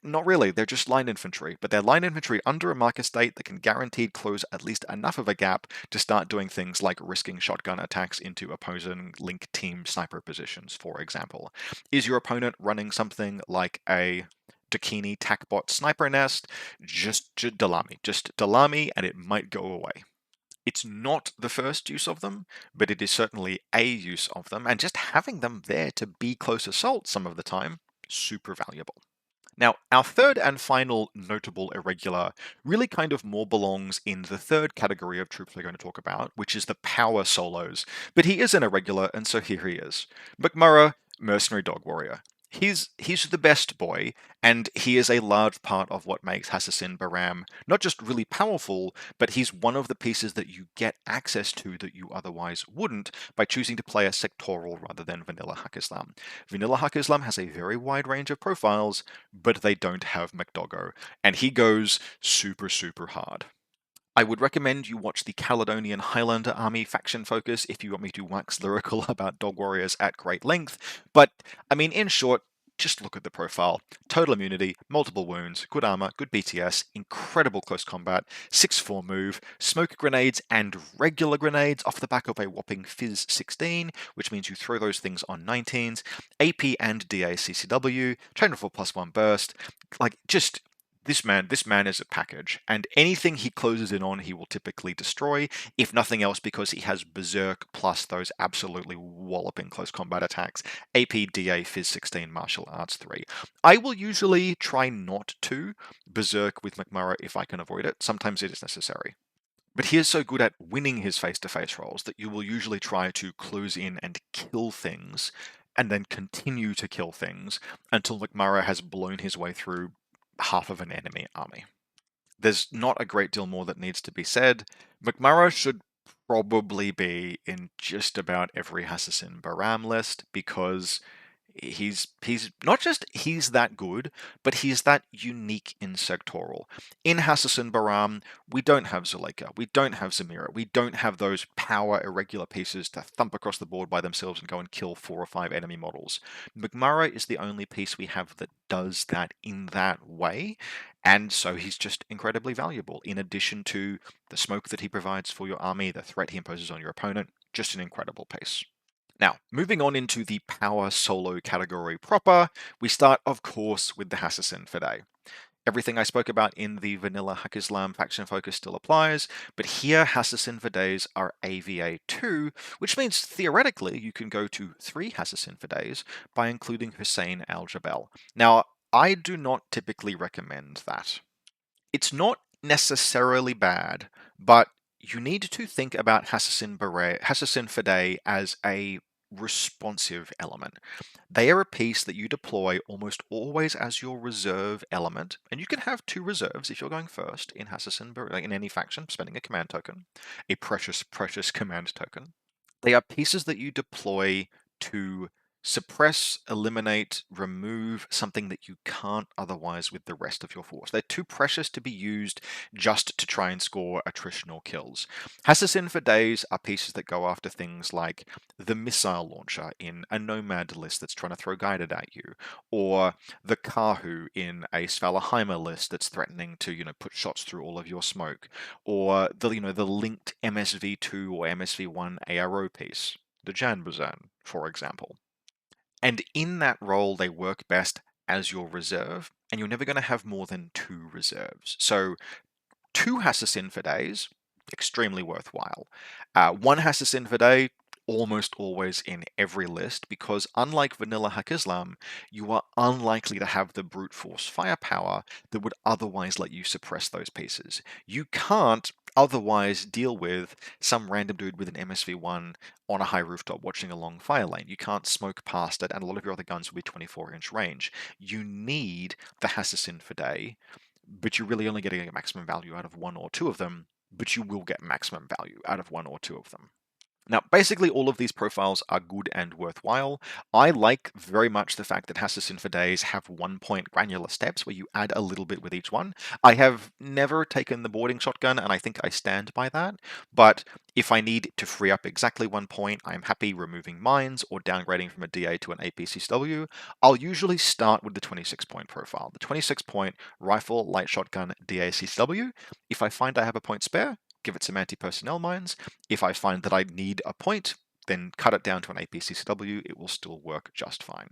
Not really, they're just line infantry, but they're line infantry under a marker state that can guaranteed close at least enough of a gap to start doing things like risking shotgun attacks into opposing link team sniper positions, for example. Is your opponent running something like a Dakini TACbot sniper nest? Just Dami, and it might go away. It's not the first use of them, but it is certainly a use of them, and just having them there to be close assault some of the time, super valuable. Now, our third and final notable irregular really kind of more belongs in the third category of troops we're going to talk about, which is the power solos. But he is an irregular, and so here he is. Mcara, Mercenary Dog Warrior. He's the best boy, and he is a large part of what makes Hassassin Bahram not just really powerful, but he's one of the pieces that you get access to that you otherwise wouldn't by choosing to play a sectoral rather than vanilla Hack-Islam. Vanilla Hack-Islam has a very wide range of profiles, but they don't have McDoggo, and he goes super, super hard. I would recommend you watch the Caledonian Highlander Army faction focus if you want me to wax lyrical about dog warriors at great length, but, I mean, in short, just look at the profile. Total immunity, multiple wounds, good armor, good BTS, incredible close combat, 6-4 move, smoke grenades and regular grenades off the back of a whopping Fizz 16, which means you throw those things on 19s, AP and DA CCW, trainer for +1 burst, like, just this man is a package, and anything he closes in on, he will typically destroy, if nothing else because he has Berserk plus those absolutely walloping close combat attacks, AP, DA, Fizz 16, Martial Arts 3. I will usually try not to Berserk with Mcara if I can avoid it. Sometimes it is necessary. But he is so good at winning his face-to-face rolls that you will usually try to close in and kill things, and then continue to kill things until Mcara has blown his way through half of an enemy army. There's not a great deal more that needs to be said. Mcara should probably be in just about every Hassassin Bahram list because he's not just he's that good, but he's that unique in sectoral. In Hassassin Bahram, we don't have Zuleika, we don't have Zamira, we don't have those power irregular pieces to thump across the board by themselves and go and kill 4 or 5 enemy models. Mcara is the only piece we have that does that in that way, and so he's just incredibly valuable. In addition to the smoke that he provides for your army, the threat he imposes on your opponent, just an incredible piece. Now, moving on into the power solo category proper, we start, of course, with the Hassassin Fidei. Everything I spoke about in the vanilla Hack-Islam faction focus still applies, but here Hassassin Fideis are AVA 2, which means theoretically you can go to 3 Hassassin Fideis by including Hussein al-Jabal. Now, I do not typically recommend that. It's not necessarily bad, but you need to think about Hassassin Fidei as a responsive element. They are a piece that you deploy almost always as your reserve element, and you can have 2 reserves if you're going first in Hassassin in any faction, spending a command token, a precious, precious command token. They are pieces that you deploy to suppress, eliminate, remove something that you can't otherwise with the rest of your force. They're too precious to be used just to try and score attritional kills. Hassassin for days are pieces that go after things like the missile launcher in a Nomad list that's trying to throw guided at you, or the Kahu in a Svalaheimer list that's threatening to, put shots through all of your smoke, or the linked MSV2 or MSV1 ARO piece, the Janbuzan, for example. And in that role, they work best as your reserve, and you're never going to have more than 2 reserves. So 2 Hassassin for days, extremely worthwhile. 1 Hassassin for day, almost always in every list, because unlike vanilla Hack-Islam, you are unlikely to have the brute force firepower that would otherwise let you suppress those pieces. You can't otherwise deal with some random dude with an MSV1 on a high rooftop watching a long fire lane. You can't smoke past it, and a lot of your other guns will be 24-inch range. You need the Hassassin for day, but you're really only getting a maximum value out of 1 or 2 of them, but you will get maximum value out of 1 or 2 of them. Now, basically, all of these profiles are good and worthwhile. I like very much the fact that Hassassin for days have 1-point granular steps where you add a little bit with each one. I have never taken the boarding shotgun, and I think I stand by that. But if I need to free up exactly 1 point, I'm happy removing mines or downgrading from a DA to an APCW. I'll usually start with the 26-point profile. The 26-point rifle, light shotgun, DACW. If I find I have a point spare, give it some anti-personnel mines. If I find that I need a point, then cut it down to an APCCW, it will still work just fine.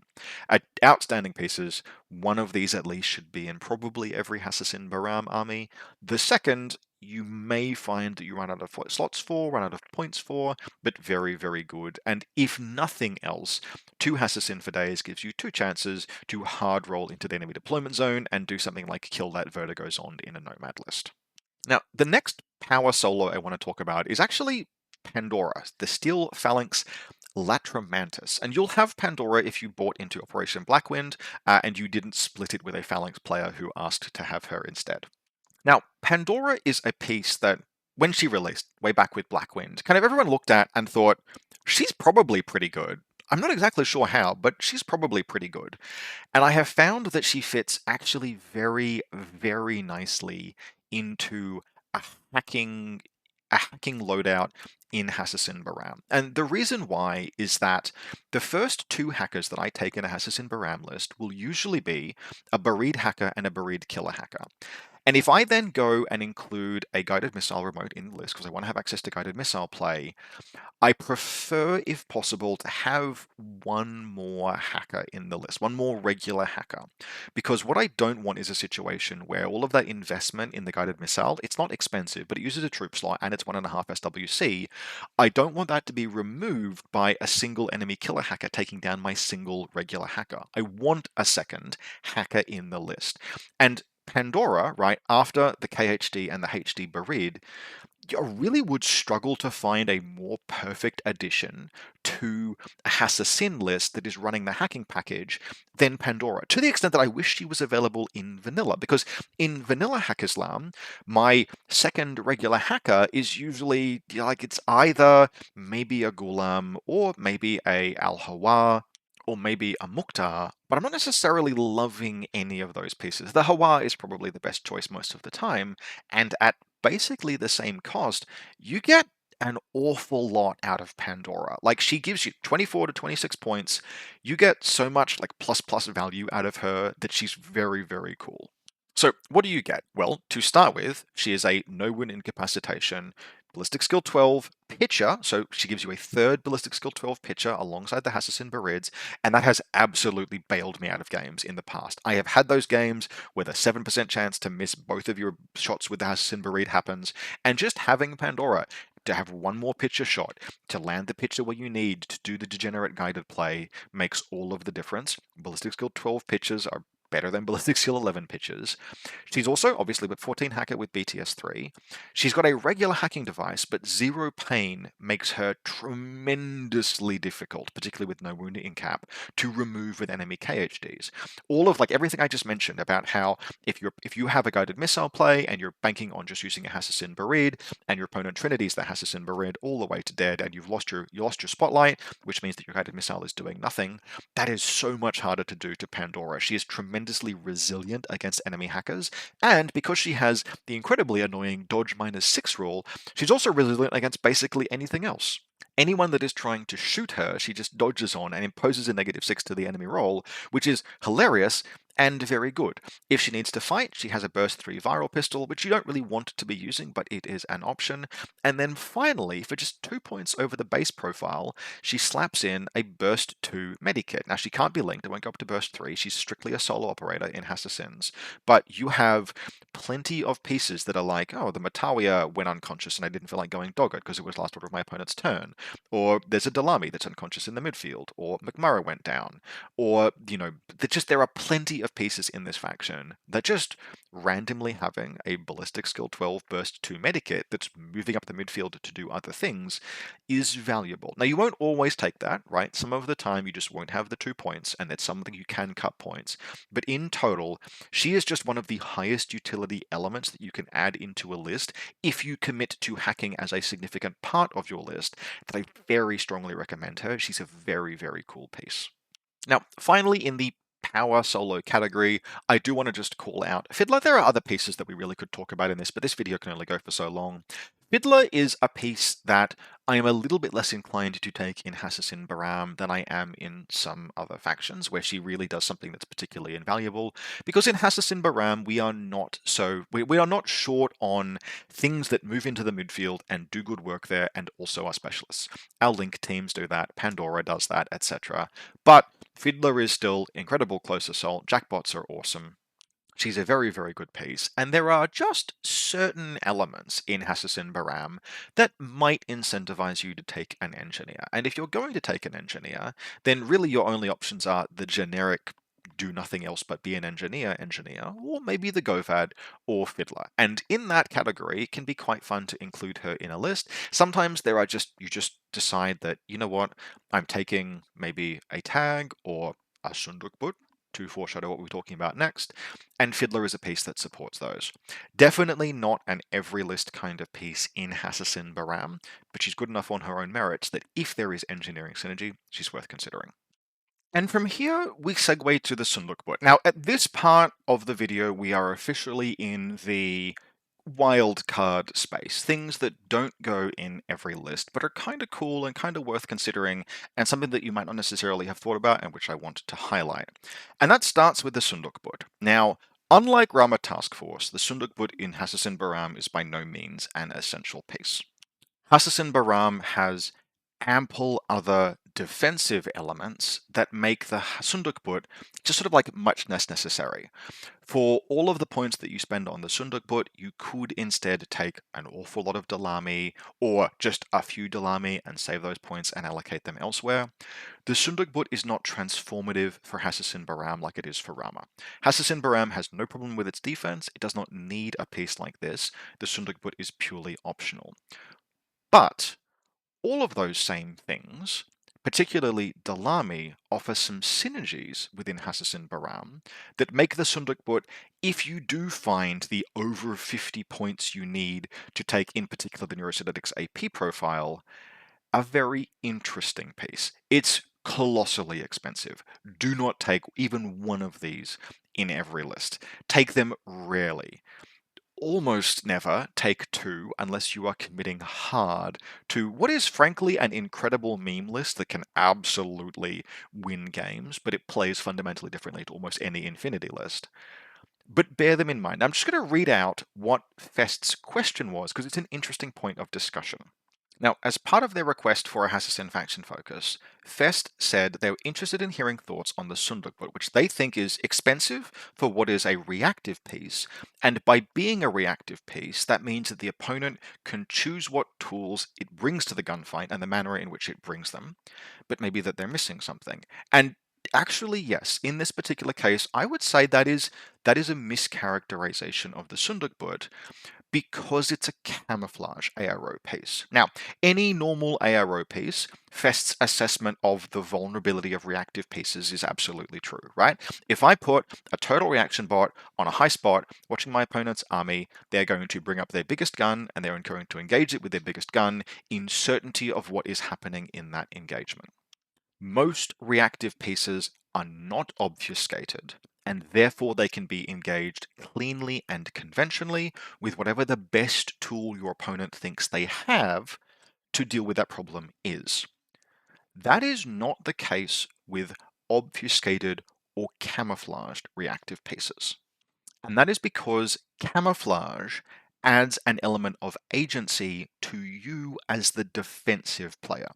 Outstanding pieces, one of these at least should be in probably every Hassassin Bahram army. The second, you may find that you run out of slots for, run out of points for, but very, very good. And if nothing else, 2 Hassassin for days gives you 2 chances to hard roll into the enemy deployment zone and do something like kill that Vertigo Zond in a Nomad list. Now, the next power solo I want to talk about is actually Pandora, the Steel Phalanx Latramantis. And you'll have Pandora if you bought into Operation Blackwind and you didn't split it with a Phalanx player who asked to have her instead. Now, Pandora is a piece that, when she released way back with Blackwind, kind of everyone looked at and thought, she's probably pretty good. I'm not exactly sure how, but she's probably pretty good. And I have found that she fits actually very, very nicely into a hacking a hacking loadout in Hassassin Bahram. And the reason why is that the first 2 hackers that I take in a Hassassin Bahram list will usually be a Buried hacker and a Buried killer hacker. And if I then go and include a guided missile remote in the list, because I want to have access to guided missile play, I prefer, if possible, to have 1 more hacker in the list, 1 more regular hacker. Because what I don't want is a situation where all of that investment in the guided missile, it's not expensive, but it uses a troop slot and it's 1.5 SWC. I don't want that to be removed by a single enemy killer hacker taking down my single regular hacker. I want a second hacker in the list. And Pandora, right, after the KHD and the HD Barid, you really would struggle to find a more perfect addition to a Hassassin list that is running the hacking package than Pandora, to the extent that I wish she was available in vanilla, because in vanilla Hack-Islam, my second regular hacker is usually, like, it's either maybe a Ghulam or maybe a Al-Hawa or maybe a Mukhtar, but I'm not necessarily loving any of those pieces. The Hawa is probably the best choice most of the time, and at basically the same cost, you get an awful lot out of Pandora. Like, she gives you 24 to 26 points. You get so much like plus value out of her that she's very, very cool. So what do you get? Well, to start with, she is a no-win incapacitation, ballistic skill 12 pitcher, so she gives you a 3rd ballistic skill 12 pitcher alongside the Hassassin Barids, and that has absolutely bailed me out of games in the past. I have had those games with a 7% chance to miss both of your shots with the Hassassin Barid happens, and just having Pandora to have 1 more pitcher shot, to land the pitcher where you need, to do the degenerate guided play, makes all of the difference. Ballistic skill 12 pitchers are better than Ballistic Skill 11 pitches. She's also, obviously, with 14 hacker with BTS 3. She's got a regular hacking device, but zero pain makes her tremendously difficult, particularly with no wound in cap, to remove with enemy KHDs. All of everything I just mentioned about how if you have a guided missile play and you're banking on just using a Hassassin Barid, and your opponent trinities the Hassassin Barid all the way to dead, and you've lost your spotlight, which means that your guided missile is doing nothing, that is so much harder to do to Pandora. She is tremendously resilient against enemy hackers, and because she has the incredibly annoying dodge -6 rule, she's also resilient against basically anything else. Anyone that is trying to shoot her, she just dodges on and imposes a -6 to the enemy roll, which is hilarious and very good. If she needs to fight, she has a burst 3 viral pistol, which you don't really want to be using, but it is an option. And then finally, for just 2 points over the base profile, she slaps in a burst 2 medikit. Now she can't be linked, it won't go up to burst 3, she's strictly a solo operator in Hassassins, but you have plenty of pieces that are like, oh, the Matawiya went unconscious and I didn't feel like going Dogged because it was last order of my opponent's turn. Or there's a Dami that's unconscious in the midfield, or Mcara went down, or, there are plenty of pieces in this faction that just randomly having a Ballistic Skill 12 Burst 2 Medikit that's moving up the midfield to do other things is valuable. Now, you won't always take that, right? Some of the time you just won't have the 2 points, and that's something you can cut points. But in total, she is just one of the highest utility elements that you can add into a list if you commit to hacking as a significant part of your list, that I very strongly recommend her. She's a very, very cool piece. Now, finally, in the power solo category, I do want to just call out Fiddler. There are other pieces that we really could talk about in this, but this video can only go for so long. Fiddler is a piece that I am a little bit less inclined to take in Hassassin Bahram than I am in some other factions, where she really does something that's particularly invaluable. Because in Hassassin Bahram, we are not short on things that move into the midfield and do good work there, and also are specialists. Our link teams do that, Pandora does that, etc. But Fiddler is still incredible close assault. Jackbots are awesome. She's a very, very good piece, and there are just certain elements in Hassassin Bahram that might incentivize you to take an engineer. And if you're going to take an engineer, then really your only options are the generic do nothing else but be an engineer, or maybe the Govad or Fiddler. And in that category, it can be quite fun to include her in a list. Sometimes you just decide that, you know what, I'm taking maybe a tag or a Sunduk to foreshadow what we're talking about next, and Fiddler is a piece that supports those. Definitely not an every list kind of piece in Hassassin Bahram, but she's good enough on her own merits that if there is engineering synergy, she's worth considering. And from here, we segue to the Sunduk. Now, at this part of the video, we are officially in the wild card space, things that don't go in every list, but are kind of cool and kind of worth considering, and something that you might not necessarily have thought about and which I want to highlight. And that starts with the Sunduk. Now, unlike Rama Task Force, the Sunduk in Hassassin Bahram is by no means an essential piece. Hassassin Bahram has ample other defensive elements that make the Sunduk just sort of like much less necessary. For all of the points that you spend on the Sunduk, you could instead take an awful lot of Dalami, or just a few Dalami and save those points and allocate them elsewhere. The Sunduk is not transformative for Hassassin Bahram like it is for Rama. Hassassin Bahram has no problem with its defense, it does not need a piece like this, the Sunduk is purely optional. But all of those same things, particularly Dalami, offer some synergies within Hassassin Bahram that make the Sunduk, if you do find the over 50 points you need to take in particular the Neurocynetics AP profile, a very interesting piece. It's colossally expensive. Do not take even one of these in every list. Take them rarely. Almost never take 2 unless you are committing hard to what is frankly an incredible meme list that can absolutely win games, but it plays fundamentally differently to almost any Infinity list. But bear them in mind. I'm just going to read out what Fest's question was, because it's an interesting point of discussion. Now, as part of their request for a Hassassin faction focus, Fest said they were interested in hearing thoughts on the Sunduk, which they think is expensive for what is a reactive piece, and by being a reactive piece, that means that the opponent can choose what tools it brings to the gunfight and the manner in which it brings them, but maybe that they're missing something. And Actually, yes. In this particular case, I would say that is a mischaracterization of the Sunduk board because it's a camouflage ARO piece. Now, any normal ARO piece, Fest's assessment of the vulnerability of reactive pieces is absolutely true, right? If I put a total reaction bot on a high spot, watching my opponent's army, they're going to bring up their biggest gun and they're going to engage it with their biggest gun in certainty of what is happening in that engagement. Most reactive pieces are not obfuscated, and therefore they can be engaged cleanly and conventionally with whatever the best tool your opponent thinks they have to deal with that problem is. That is not the case with obfuscated or camouflaged reactive pieces. And that is because camouflage adds an element of agency to you as the defensive player.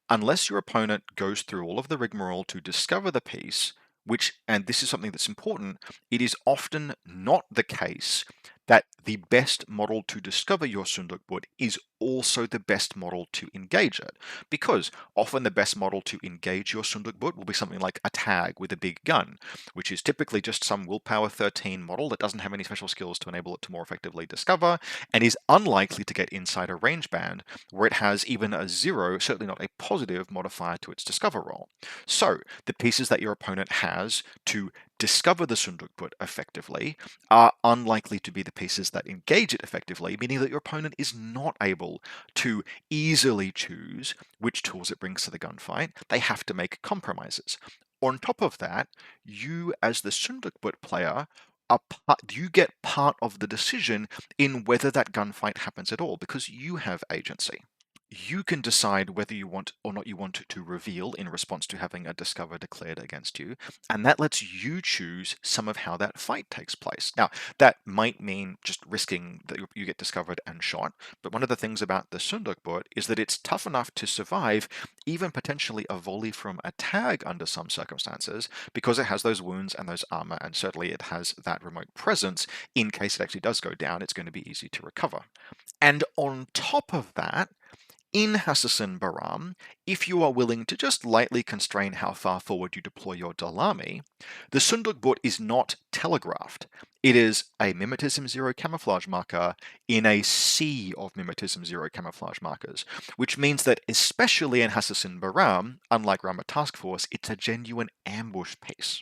Unless your opponent goes through all of the rigmarole to discover the piece, which, and this is something that's important, it is often not the case that the best model to discover your Sunduk board is also the best model to engage it. Because often the best model to engage your Sunduk board will be something like a tag with a big gun, which is typically just some willpower 13 model that doesn't have any special skills to enable it to more effectively discover, and is unlikely to get inside a range band where it has even a 0, certainly not a positive modifier to its discover roll. So the pieces that your opponent has to discover the Sundukput effectively are unlikely to be the pieces that engage it effectively, meaning that your opponent is not able to easily choose which tools it brings to the gunfight. They have to make compromises. On top of that, you as the Sundukput player you get part of the decision in whether that gunfight happens at all because you have agency. You can decide whether you want or not you want to reveal in response to having a discover declared against you, and that lets you choose some of how that fight takes place. Now, that might mean just risking that you get discovered and shot, but one of the things about the Sunduk board is that it's tough enough to survive even potentially a volley from a tag under some circumstances because it has those wounds and those armor, and certainly it has that remote presence. In case it actually does go down, it's going to be easy to recover. And on top of that, in Hassassin Bahram, if you are willing to just lightly constrain how far forward you deploy your Dalami, the Sunduk board is not telegraphed. It is a Mimetism 0 camouflage marker in a sea of Mimetism 0 camouflage markers, which means that especially in Hassassin Bahram, unlike Rama Task Force, it's a genuine ambush piece.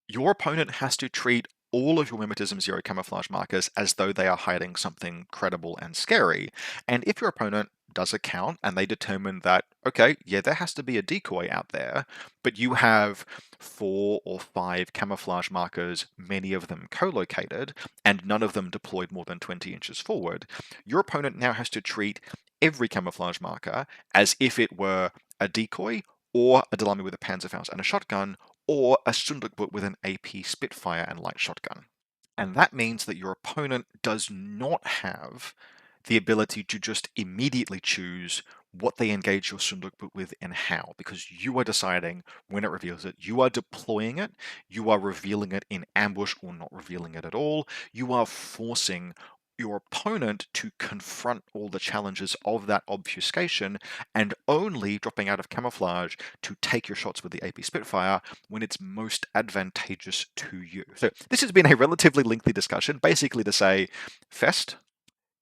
Your opponent has to treat all of your Mimetism 0 camouflage markers as though they are hiding something credible and scary. And if your opponent does a count and they determine that, okay, yeah, there has to be a decoy out there, but you have 4 or 5 camouflage markers, many of them co-located, and none of them deployed more than 20 inches forward, your opponent now has to treat every camouflage marker as if it were a decoy or a Dalami with a Panzerfaust and a shotgun, or a Sundukbut with an AP Spitfire and light shotgun. And that means that your opponent does not have the ability to just immediately choose what they engage your Sundukbut with and how, because you are deciding when it reveals it, you are deploying it, you are revealing it in ambush or not revealing it at all, you are forcing your opponent to confront all the challenges of that obfuscation and only dropping out of camouflage to take your shots with the AP Spitfire when it's most advantageous to you. So this has been a relatively lengthy discussion, basically to say, Fest,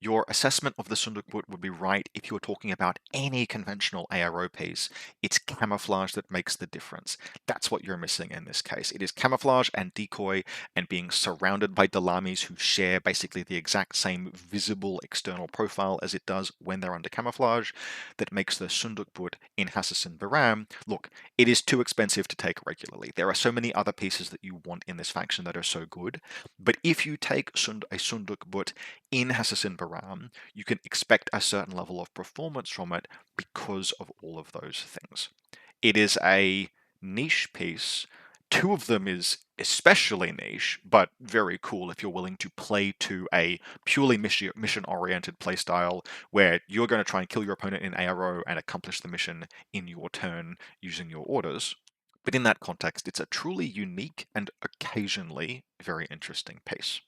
your assessment of the Sundukbut would be right if you were talking about any conventional ARO piece. It's camouflage that makes the difference. That's what you're missing in this case. It is camouflage and decoy and being surrounded by Dalamis who share basically the exact same visible external profile as it does when they're under camouflage that makes the Sundukbut in Hassassin Bahram. Look, it is too expensive to take regularly. There are so many other pieces that you want in this faction that are so good, but if you take a Sundukbut in Hassassin Bahram, you can expect a certain level of performance from it because of all of those things. It is a niche piece. 2 of them is especially niche, but very cool if you're willing to play to a purely mission-oriented playstyle where you're going to try and kill your opponent in ARO and accomplish the mission in your turn using your orders. But in that context, it's a truly unique and occasionally very interesting piece.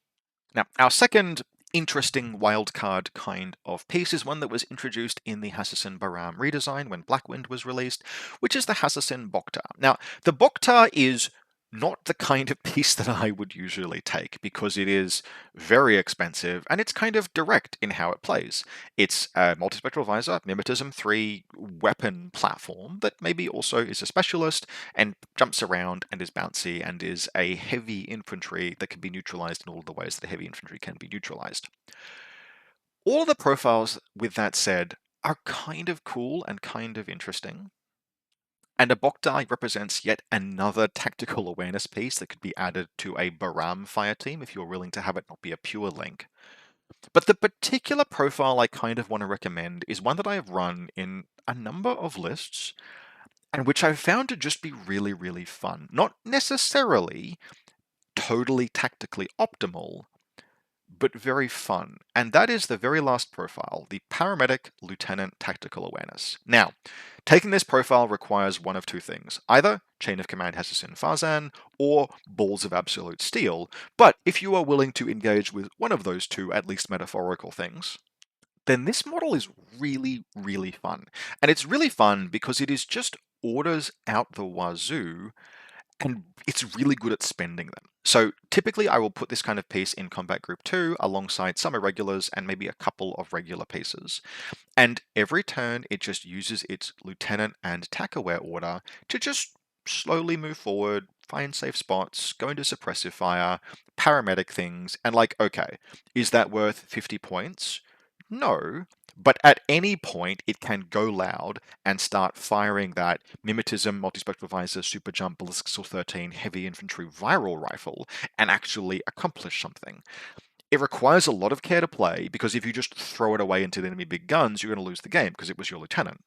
Now, our second interesting wildcard kind of piece is one that was introduced in the Hassassin Bahram redesign when Blackwind was released, which is the Hassassin Bokar. Now, the Bokar is not the kind of piece that I would usually take because it is very expensive and it's kind of direct in how it plays. It's a multispectral visor, mimetism 3 weapon platform that maybe also is a specialist and jumps around and is bouncy and is a heavy infantry that can be neutralized in all the ways that a heavy infantry can be neutralized. All of the profiles, with that said, are kind of cool and kind of interesting. And a Bokdai represents yet another tactical awareness piece that could be added to a Bahram fire team if you're willing to have it not be a pure link. But the particular profile I kind of want to recommend is one that I have run in a number of lists and which I've found to just be really, really fun. Not necessarily totally tactically optimal, but very fun. And that is the very last profile, the Paramedic Lieutenant Tactical Awareness. Now, taking this profile requires one of two things. Either Chain of Command Hassassin Farzan, or Balls of Absolute Steel. But if you are willing to engage with one of those two, at least metaphorical things, then this model is really, really fun. And it's really fun because it is just orders out the wazoo, and it's really good at spending them. So typically I will put this kind of piece in Combat Group 2 alongside some Irregulars and maybe a couple of regular pieces. And every turn it just uses its Lieutenant and Tack-aware order to just slowly move forward, find safe spots, go into suppressive fire, paramedic things, and like, okay, is that worth 50 points? No, but at any point it can go loud and start firing that mimetism, multispectral visor, super jump, ballistic missile 13, heavy infantry viral rifle and actually accomplish something. It requires a lot of care to play because if you just throw it away into the enemy big guns, you're going to lose the game because it was your lieutenant.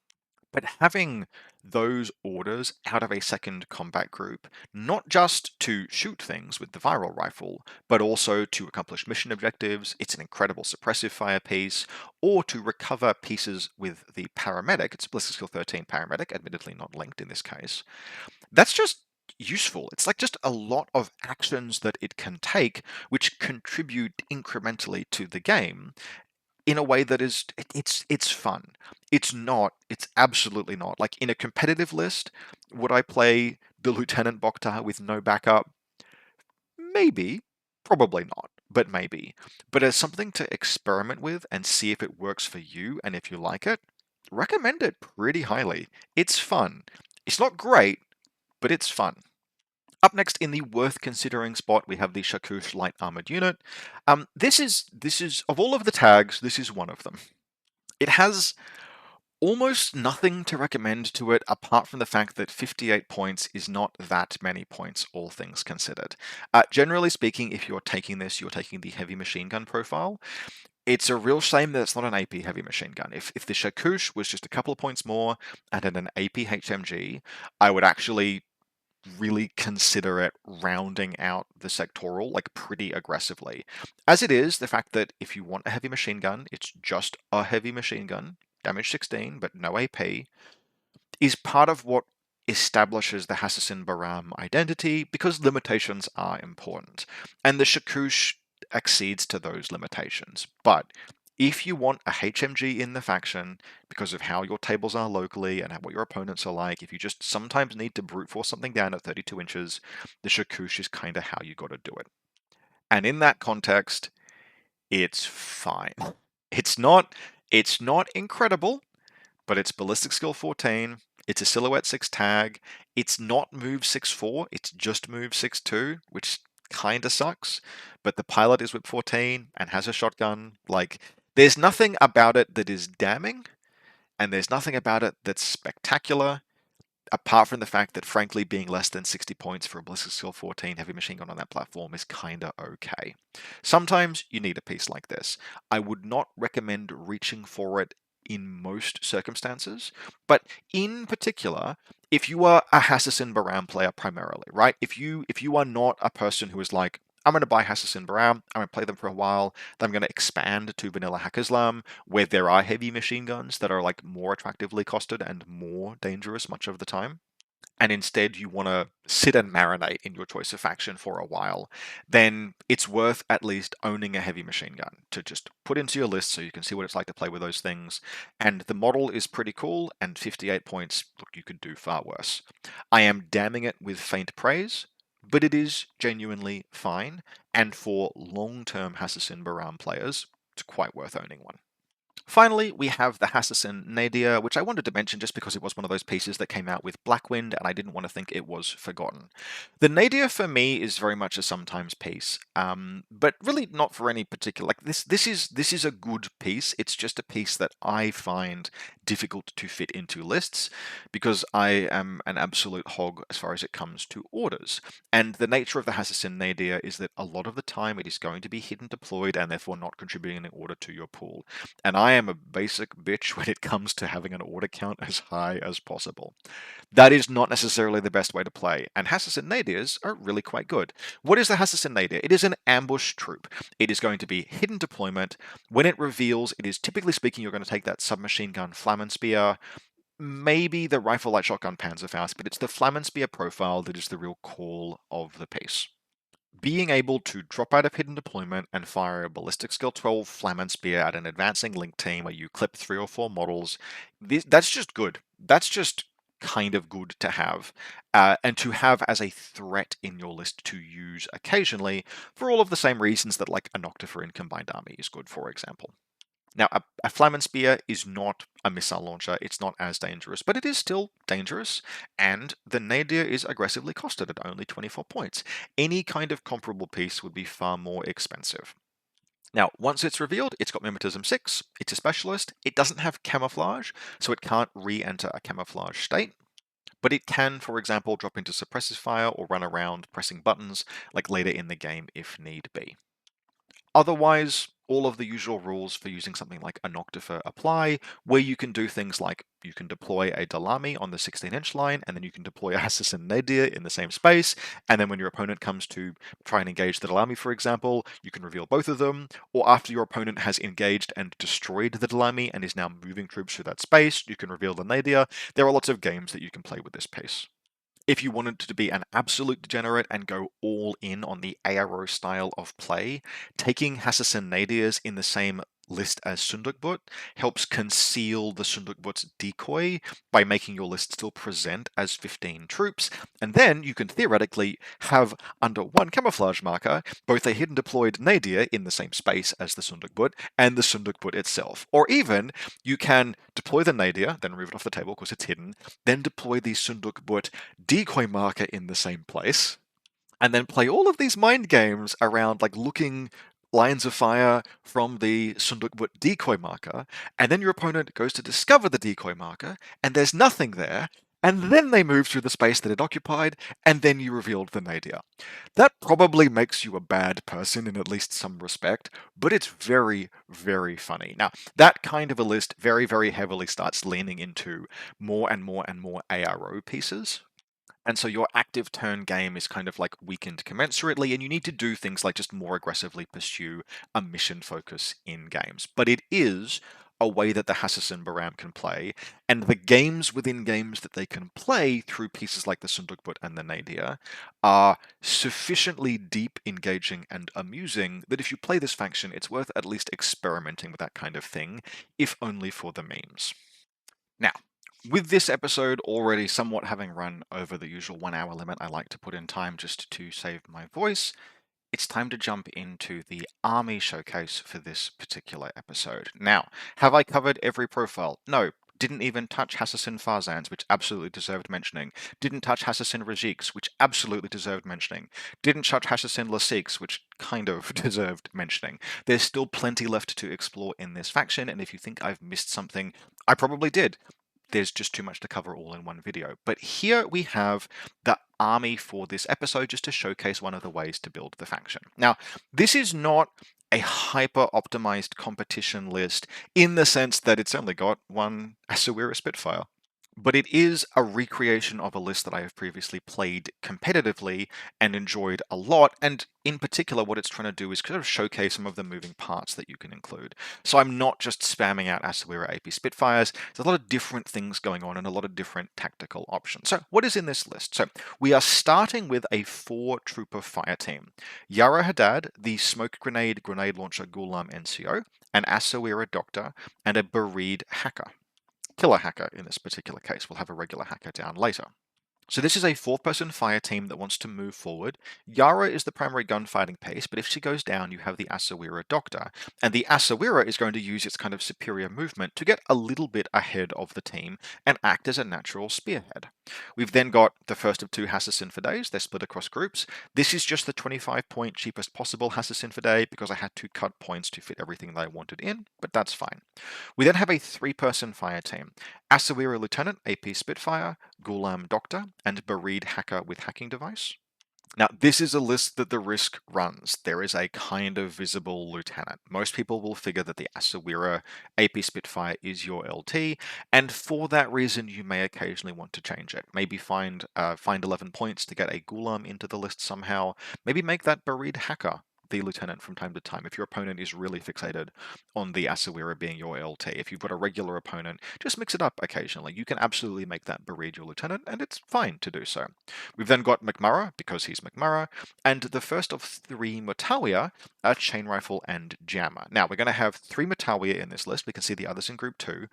But having those orders out of a second combat group, not just to shoot things with the viral rifle, but also to accomplish mission objectives, it's an incredible suppressive fire piece, or to recover pieces with the paramedic, it's ballistic skill 13 paramedic, admittedly not linked in this case, that's just useful. It's like just a lot of actions that it can take, which contribute incrementally to the game in a way that is it's fun. It's absolutely not. Like in a competitive list, would I play the Lieutenant Boktar with no backup? Maybe. Probably not, but maybe. But as something to experiment with and see if it works for you and if you like it, recommend it pretty highly. It's fun. It's not great, but it's fun. Up next in the worth considering spot, we have the Shakush Light Armored Unit. This is of all of the tags, this is one of them. It has almost nothing to recommend to it apart from the fact that 58 points is not that many points, all things considered. Generally speaking, if you're taking this, you're taking the heavy machine gun profile. It's a real shame that it's not an AP heavy machine gun. If the Shakush was just a couple of points more and at an AP HMG, I would actually really consider it rounding out the sectoral like pretty aggressively. As it is, the fact that if you want a heavy machine gun, it's just a heavy machine gun, damage 16 but no AP, is part of what establishes the Hassassin Bahram identity because limitations are important. And the Shakush accedes to those limitations. But if you want a HMG in the faction, because of how your tables are locally and what your opponents are like, if you just sometimes need to brute force something down at 32 inches, the Shakush is kind of how you got to do it. And in that context, it's fine. It's not incredible, but it's ballistic skill 14. It's a silhouette 6 tag. It's not move 6-4. It's just move 6-2, which kind of sucks. But the pilot is whip 14 and has a shotgun. Like, there's nothing about it that is damning, and there's nothing about it that's spectacular, apart from the fact that, frankly, being less than 60 points for a ballistic skill 14 heavy machine gun on that platform is kinda okay. Sometimes you need a piece like this. I would not recommend reaching for it in most circumstances, but in particular, if you are a Hassassin Bahram player primarily, right? If you are not a person who is like, I'm going to buy Hassassin Bahram, I'm going to play them for a while, then I'm going to expand to Vanilla Hack-Islam, where there are heavy machine guns that are like more attractively costed and more dangerous much of the time. and instead you want to sit and marinate in your choice of faction for a while, then it's worth at least owning a heavy machine gun to just put into your list so you can see what it's like to play with those things. And the model is pretty cool, and 58 points, look, you could do far worse. I am damning it with faint praise, but it is genuinely fine, and for long-term Hassassin Bahram players, it's quite worth owning one. Finally, we have the Hassassin Nadir, which I wanted to mention just because it was one of those pieces that came out with Blackwind, and I didn't want to think it was forgotten. The Nadir for me is very much a sometimes piece, but really not for any particular. Like this is a good piece. It's just a piece that I find difficult to fit into lists because I am an absolute hog as far as it comes to orders. And the nature of the Hassassin Nadir is that a lot of the time it is going to be hidden deployed and therefore not contributing an order to your pool. And I am a basic bitch when it comes to having an order count as high as possible. That is not necessarily the best way to play, and Hassassin Nadirs are really quite good. What is the Hassassin Nadir? It is an ambush troop. It is going to be hidden deployment. When it reveals, it is typically speaking, you're going to take that submachine gun Flammenspear, maybe the rifle light shotgun Panzerfaust, but it's the Flammenspear profile that is the real call of the piece. Being able to drop out of hidden deployment and fire a ballistic skill 12 Flamen Spear at an advancing link team where you clip 3 or 4 models, that's just good. That's just kind of good to have. And to have as a threat in your list to use occasionally for all of the same reasons that like a Noctifer in Combined Army is good, for example. Now, a Flamen Spear is not a missile launcher, it's not as dangerous, but it is still dangerous, and the Nadir is aggressively costed at only 24 points. Any kind of comparable piece would be far more expensive. Now, once it's revealed, it's got Mimetism 6, it's a specialist, it doesn't have camouflage, so it can't re-enter a camouflage state, but it can, for example, drop into suppressive fire or run around pressing buttons, like later in the game if need be. Otherwise, all of the usual rules for using something like a Noctifer apply, where you can do things like you can deploy a Dalami on the 16-inch line, and then you can deploy a Hassassin Nadir in the same space, and then when your opponent comes to try and engage the Dalami, for example, you can reveal both of them, or after your opponent has engaged and destroyed the Dalami and is now moving troops through that space, you can reveal the Nadir. There are lots of games that you can play with this piece. If you wanted to be an absolute degenerate and go all in on the ARO style of play, taking Hassassin Nadirs in the same list as Sunduk helps conceal the Sunduk decoy by making your list still present as 15 troops, and then you can theoretically have under one camouflage marker both a hidden deployed Nadir in the same space as the Sunduk and the Sunduk itself. Or even you can deploy the Nadir, then remove it off the table because it's hidden, then deploy the Sunduk decoy marker in the same place, and then play all of these mind games around like looking lines of fire from the Sunduk decoy marker, and then your opponent goes to discover the decoy marker, and there's nothing there, and then they move through the space that it occupied, and then you revealed the Nadir. That probably makes you a bad person in at least some respect, but it's very, very funny. Now, that kind of a list very, very heavily starts leaning into more and more and more ARO pieces. And so your active turn game is kind of like weakened commensurately, and you need to do things like just more aggressively pursue a mission focus in games. But it is a way that the Hassassin Bahram can play, and the games within games that they can play through pieces like the Sunduk and the Nadir are sufficiently deep, engaging, and amusing that if you play this faction, it's worth at least experimenting with that kind of thing, if only for the memes. Now, with this episode already somewhat having run over the usual 1 hour limit I like to put in time just to save my voice, it's time to jump into the army showcase for this particular episode. Now, have I covered every profile? No. Didn't even touch Hassassin Farzans, which absolutely deserved mentioning. Didn't touch Hassassin Rajiks, which absolutely deserved mentioning. Didn't touch Hassassin Lasiks, which kind of deserved mentioning. There's still plenty left to explore in this faction, and if you think I've missed something, I probably did. There's just too much to cover all in one video. But here we have the army for this episode just to showcase one of the ways to build the faction. Now, this is not a hyper-optimized competition list in the sense that it's only got one Asawira Spitfire. but it is a recreation of a list that I have previously played competitively and enjoyed a lot. And in particular, what it's trying to do is kind of showcase some of the moving parts that you can include. So I'm not just spamming out Asawira AP Spitfires. There's a lot of different things going on and a lot of different tactical options. So what is in this list? So we are starting with a 4-trooper fire team. Yara Hadad, the smoke grenade launcher Ghulam NCO, an Asawira doctor, and a Bereed hacker. Killer hacker in this particular case. We'll have a regular hacker down later. So this is a 4-person fire team that wants to move forward. Yara is the primary gunfighting piece, but if she goes down, you have the Asawira Doctor. And the Asawira is going to use its kind of superior movement to get a little bit ahead of the team and act as a natural spearhead. We've then got the first of 2 Hassassin for days. They're split across groups. This is just the 25-point cheapest possible Hassassin for day because I had to cut points to fit everything that I wanted in, but that's fine. We then have a 3-person fire team. Asawira Lieutenant, AP Spitfire, Ghulam Doctor, and Bereed Hacker with hacking device. Now, this is a list that the risk runs. There is a kind of visible lieutenant. Most people will figure that the Asawira AP Spitfire is your LT, and for that reason, you may occasionally want to change it. Maybe find 11 points to get a Ghulam into the list somehow. Maybe make that Bereed Hacker the lieutenant from time to time if your opponent is really fixated on the Asawira being your LT. If you've got a regular opponent, just mix it up occasionally. You can absolutely make that Bereed your lieutenant, and it's fine to do so. We've then got Mcara, because he's Mcara, and the first of 3 Mutawiya are Chain Rifle and Jammer. Now, we're going to have 3 Mutawiya in this list. We can see the others in Group 2.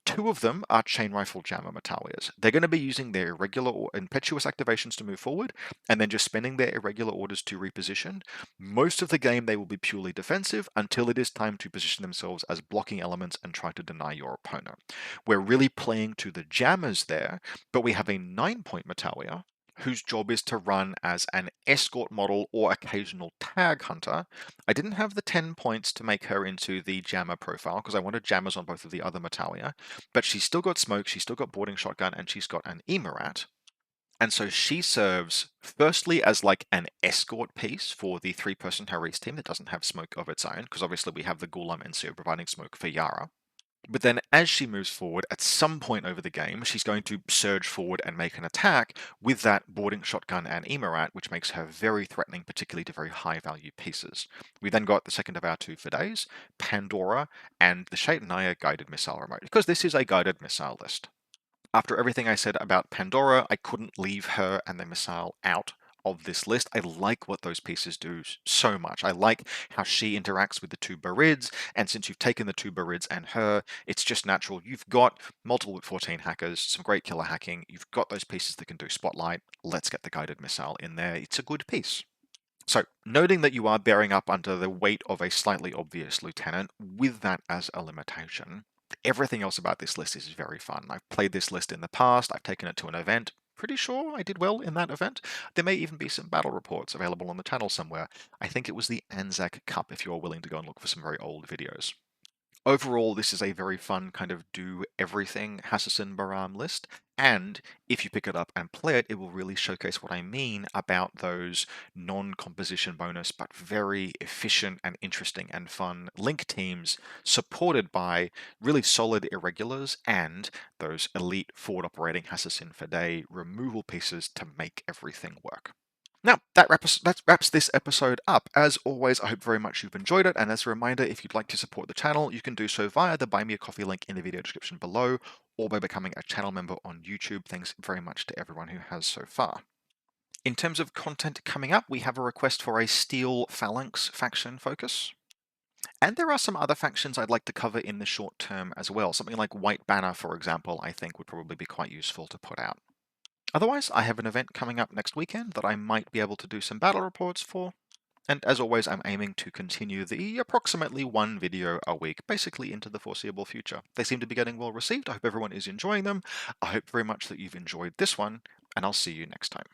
2 of them are Chain Rifle Jammer Metawiyas. They're going to be using their irregular or impetuous activations to move forward, and then just spending their irregular orders to reposition. Most of the game they will be purely defensive until it is time to position themselves as blocking elements and try to deny your opponent. We're really playing to the jammers there, but we have a 9-point Metawiya whose job is to run as an escort model or occasional tag hunter. I didn't have the 10 points to make her into the jammer profile because I wanted jammers on both of the other Metawiya, but she's still got smoke, she's still got boarding shotgun, and she's got an Emirat. And so she serves firstly as like an escort piece for the 3-person Haris team that doesn't have smoke of its own, because obviously we have the Ghulam NCO providing smoke for Yara. But then as she moves forward, at some point over the game, she's going to surge forward and make an attack with that boarding shotgun and Emirat, which makes her very threatening, particularly to very high value pieces. We then got the second of our 2 Fidays, Pandora, and the Shaitanaya guided missile remote, because this is a guided missile list. After everything I said about Pandora, I couldn't leave her and the missile out of this list. I like what those pieces do so much. I like how she interacts with the 2 Barids, and since you've taken the 2 Barids and her, it's just natural. You've got multiple 14 hackers, some great killer hacking, you've got those pieces that can do Spotlight, let's get the guided missile in there. It's a good piece. So, noting that you are bearing up under the weight of a slightly obvious lieutenant, with that as a limitation, everything else about this list is very fun. I've played this list in the past, I've taken it to an event, pretty sure I did well in that event. There may even be some battle reports available on the channel somewhere. I think it was the Anzac Cup if you're willing to go and look for some very old videos. Overall, this is a very fun kind of do everything Hassassin Bahram list, and if you pick it up and play it, it will really showcase what I mean about those non-composition bonus but very efficient and interesting and fun link teams supported by really solid irregulars and those elite forward operating Hassassin for day removal pieces to make everything work. Now, that wraps this episode up. As always, I hope very much you've enjoyed it, and as a reminder, if you'd like to support the channel, you can do so via the Buy Me a Coffee link in the video description below, or by becoming a channel member on YouTube. Thanks very much to everyone who has so far. In terms of content coming up, we have a request for a Steel Phalanx faction focus. And there are some other factions I'd like to cover in the short term as well. Something like White Banner, for example, I think would probably be quite useful to put out. Otherwise, I have an event coming up next weekend that I might be able to do some battle reports for. And as always, I'm aiming to continue the approximately 1 video a week, basically into the foreseeable future. They seem to be getting well received. I hope everyone is enjoying them. I hope very much that you've enjoyed this one, and I'll see you next time.